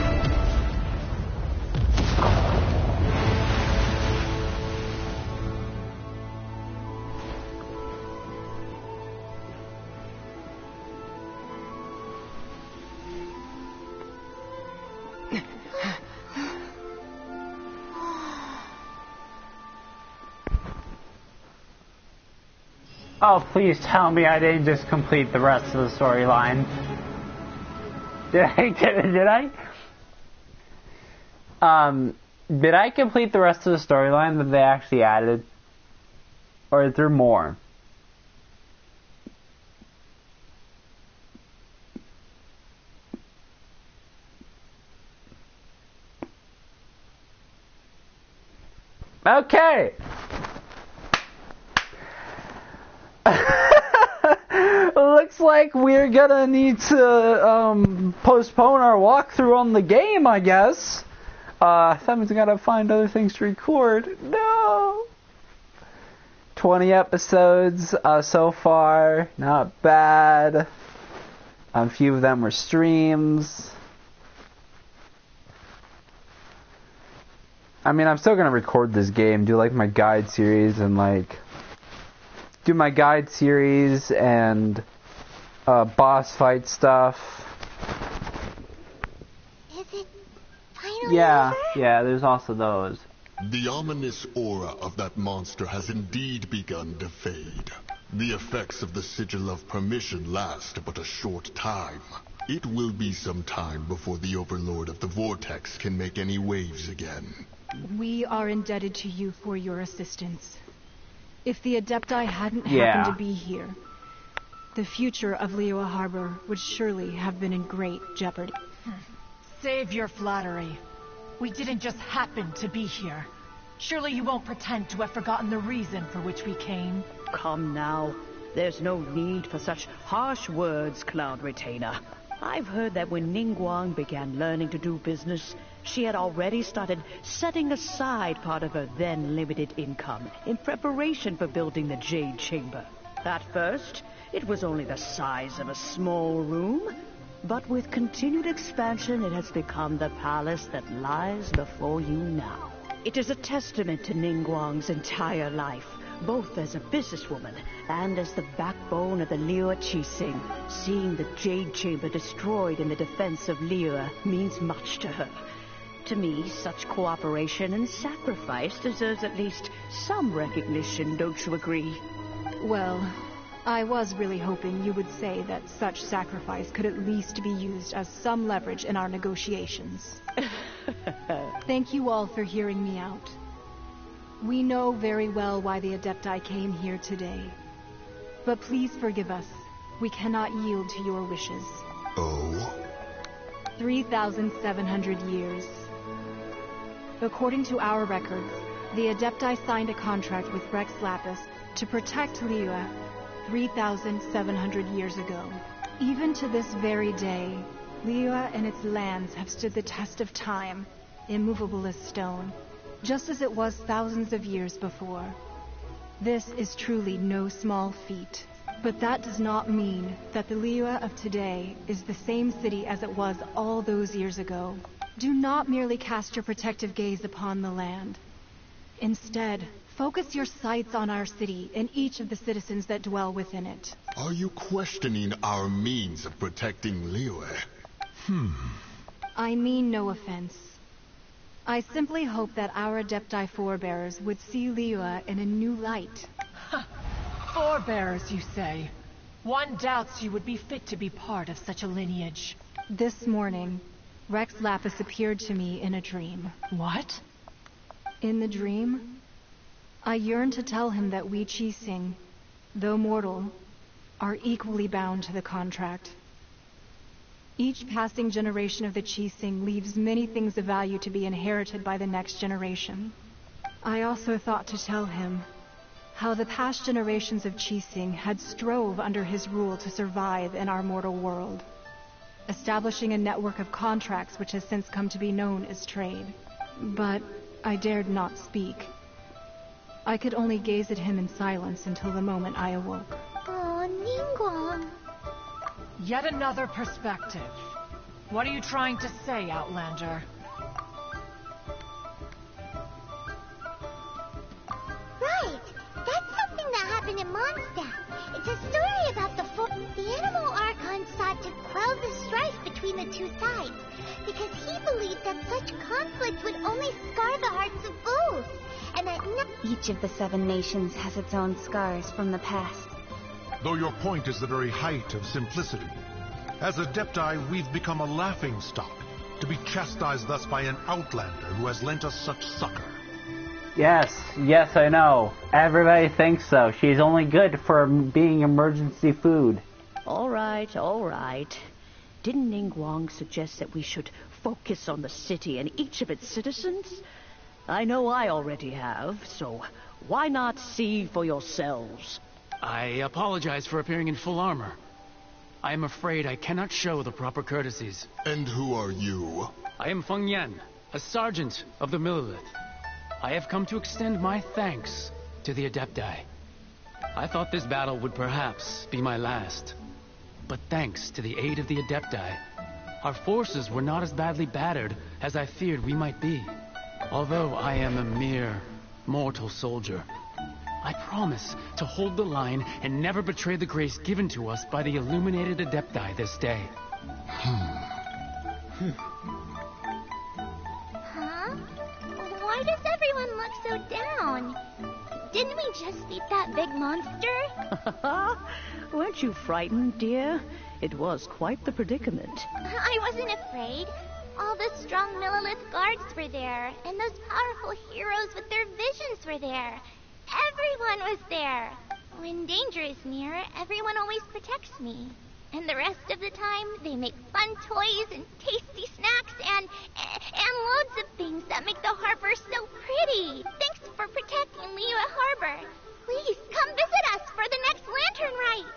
Oh, please tell me I didn't just complete the rest of the storyline. Did I? Did I complete the rest of the storyline that they actually added? Or is there more? Okay! Looks like we're gonna need to postpone our walkthrough on the game, I guess. Someone's gotta find other things to record. No! 20 episodes so far. Not bad. A few of them were streams. I mean, I'm still gonna record this game, do like my guide series and like... do my guide series and boss fight stuff.
Is it finally
Yeah,
over?
yeah, there's also those.
The ominous aura of that monster has indeed begun to fade. The effects of the Sigil of Permission last but a short time. It will be some time before the Overlord of the Vortex can make any waves again.
We are indebted to you for your assistance. If the Adepti hadn't
Yeah.
happened to be here, the future of Liyue Harbor would surely have been in great jeopardy.
Save your flattery. We didn't just happen to be here. Surely you won't pretend to have forgotten the reason for which we came.
Come now. There's no need for such harsh words, Cloud Retainer. I've heard that when Ningguang began learning to do business, she had already started setting aside part of her then limited income in preparation for building the Jade Chamber. At first, it was only the size of a small room, but with continued expansion, it has become the palace that lies before you now. It is a testament to Ningguang's entire life, both as a businesswoman and as the backbone of the Liyue Qixing. Seeing the Jade Chamber destroyed in the defense of Liyue means much to her. To me, such cooperation and sacrifice deserves at least some recognition, don't you agree?
Well, I was really hoping you would say that such sacrifice could at least be used as some leverage in our negotiations. Thank you all for hearing me out. We know very well why the Adepti came here today. But please forgive us. We cannot yield to your wishes.
Oh?
3,700 years. According to our records, the Adepti signed a contract with Rex Lapis to protect Liyue 3,700 years ago. Even to this very day, Liyue and its lands have stood the test of time, immovable as stone, just as it was thousands of years before. This is truly no small feat. But that does not mean that the Liyue of today is the same city as it was all those years ago. Do not merely cast your protective gaze upon the land. Instead, focus your sights on our city and each of the citizens that dwell within it.
Are you questioning our means of protecting Liyue?
I mean no offense. I simply hope that our Adepti forebears would see Liyue in a new light.
Forebearers, you say? One doubts you would be fit to be part of such a lineage.
This morning, Rex Lapis appeared to me in a dream.
What?
In the dream, I yearned to tell him that we Qixing, though mortal, are equally bound to the contract. Each passing generation of the Qixing leaves many things of value to be inherited by the next generation. I also thought to tell him how the past generations of Qixing had strove under his rule to survive in our mortal world, establishing a network of contracts which has since come to be known as trade. But I dared not speak. I could only gaze at him in silence until the moment I awoke.
Oh, Ningguang.
Yet another perspective. What are you trying to say, Outlander?
Right. That's something that happened in Mondstadt. It's a story about the animal Archon sought to quell the strife between the two sides, because he believed that such conflict would only scar the hearts of both, and that
Each of the 7 nations has its own scars from the past.
Though your point is the very height of simplicity. As Adepti, we've become a laughingstock, to be chastised thus by an outlander who has lent us such succor.
Yes, I know. Everybody thinks so. She's only good for being emergency food.
All right. Didn't Ningguang suggest that we should focus on the city and each of its citizens? I know I already have, so why not see for yourselves?
I apologize for appearing in full armor. I am afraid I cannot show the proper courtesies.
And who are you?
I am Feng Yan, a sergeant of the Millelith. I have come to extend my thanks to the Adepti. I thought this battle would perhaps be my last. But thanks to the aid of the Adepti, our forces were not as badly battered as I feared we might be. Although I am a mere mortal soldier, I promise to hold the line and never betray the grace given to us by the illuminated Adepti this day.
Huh? Why does everyone look so down? Didn't we just beat that big monster?
Weren't you frightened, dear? It was quite the predicament.
I wasn't afraid. All the strong Millelith guards were there, and those powerful heroes with their visions were there. Everyone was there. When danger is near, everyone always protects me. And the rest of the time, they make fun toys and tasty snacks and loads of things that make the harbor so pretty. Thanks for protecting Liyue Harbor. Please, come visit us for the next lantern rite.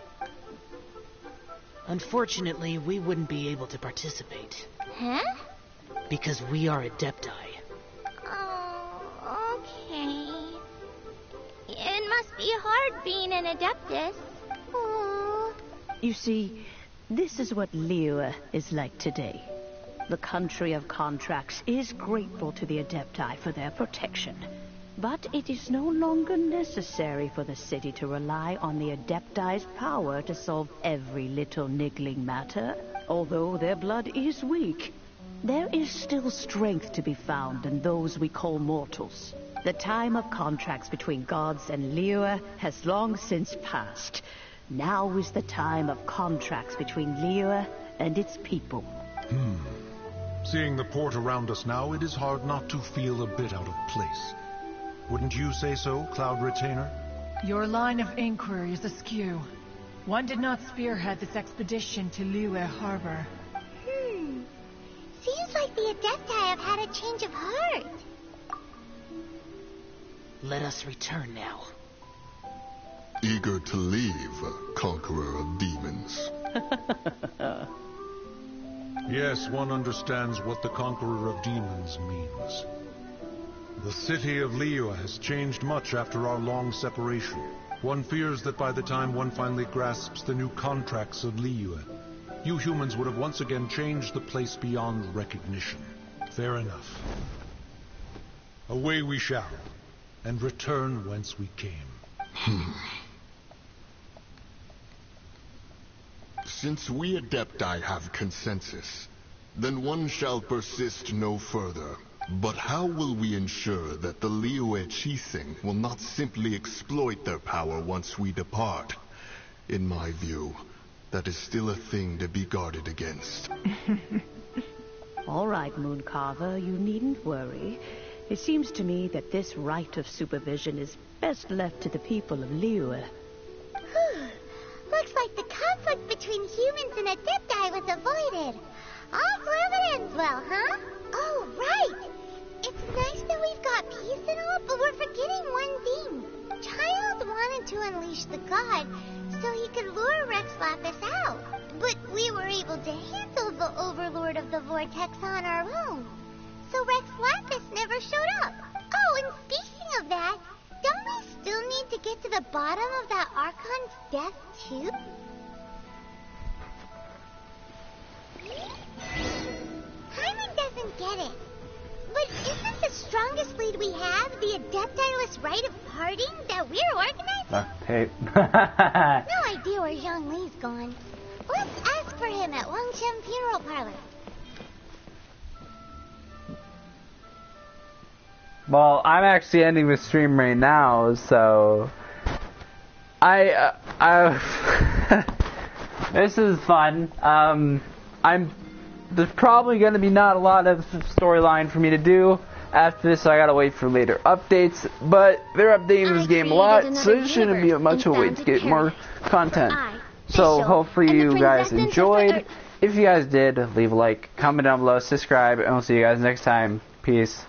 Unfortunately, we wouldn't be able to participate.
Huh?
Because we are Adepti.
Oh, okay. It must be hard being an Adeptus. Oh.
You see, this is what Liyue is like today. The country of contracts is grateful to the Adepti for their protection. But it is no longer necessary for the city to rely on the Adepti's power to solve every little niggling matter, although their blood is weak. There is still strength to be found in those we call mortals. The time of contracts between gods and Liyue has long since passed. Now is the time of contracts between Liyue and its people.
Seeing the port around us now, it is hard not to feel a bit out of place. Wouldn't you say so, Cloud Retainer?
Your line of inquiry is askew. One did not spearhead this expedition to Liyue Harbor.
Seems like the Adepti have had a change of heart.
Let us return now.
Eager to leave, Conqueror of Demons.
Yes, one understands what the Conqueror of Demons means. The city of Liyue has changed much after our long separation. One fears that by the time one finally grasps the new contracts of Liyue, you humans would have once again changed the place beyond recognition. Fair enough. Away we shall, and return whence we came.
Since we Adepti have consensus, then one shall persist no further. But how will we ensure that the Liyue Qixing will not simply exploit their power once we depart? In my view, that is still a thing to be guarded against.
All right, Mooncarver, you needn't worry. It seems to me that this right of supervision is best left to the people of Liyue.
Looks like the conflict between humans and Adepti was avoided. All glad it ends well, huh? Oh, right! It's nice that we've got peace and all, but we're forgetting one thing. Child wanted to unleash the god so he could lure Rex Lapis out. But we were able to handle the Overlord of the Vortex on our own. So Rex Lapis never showed up. Oh, and speaking of that, don't we still need to get to the bottom of that Archon's death, too? Paimon doesn't get it. But isn't the strongest lead we have the Adepti-less rite of parting that we're organizing?
Okay.
No idea where Zhongli's gone. Let's ask for him at Wangshen Funeral Parlor.
Well, I'm actually ending the stream right now, so this is fun. There's probably going to be not a lot of storyline for me to do after this, so I gotta wait for later updates. But they're updating this game a lot, so it shouldn't be much of a wait to get more content. So hopefully you guys enjoyed. If you guys did, leave a like, comment down below, subscribe, and we'll see you guys next time. Peace.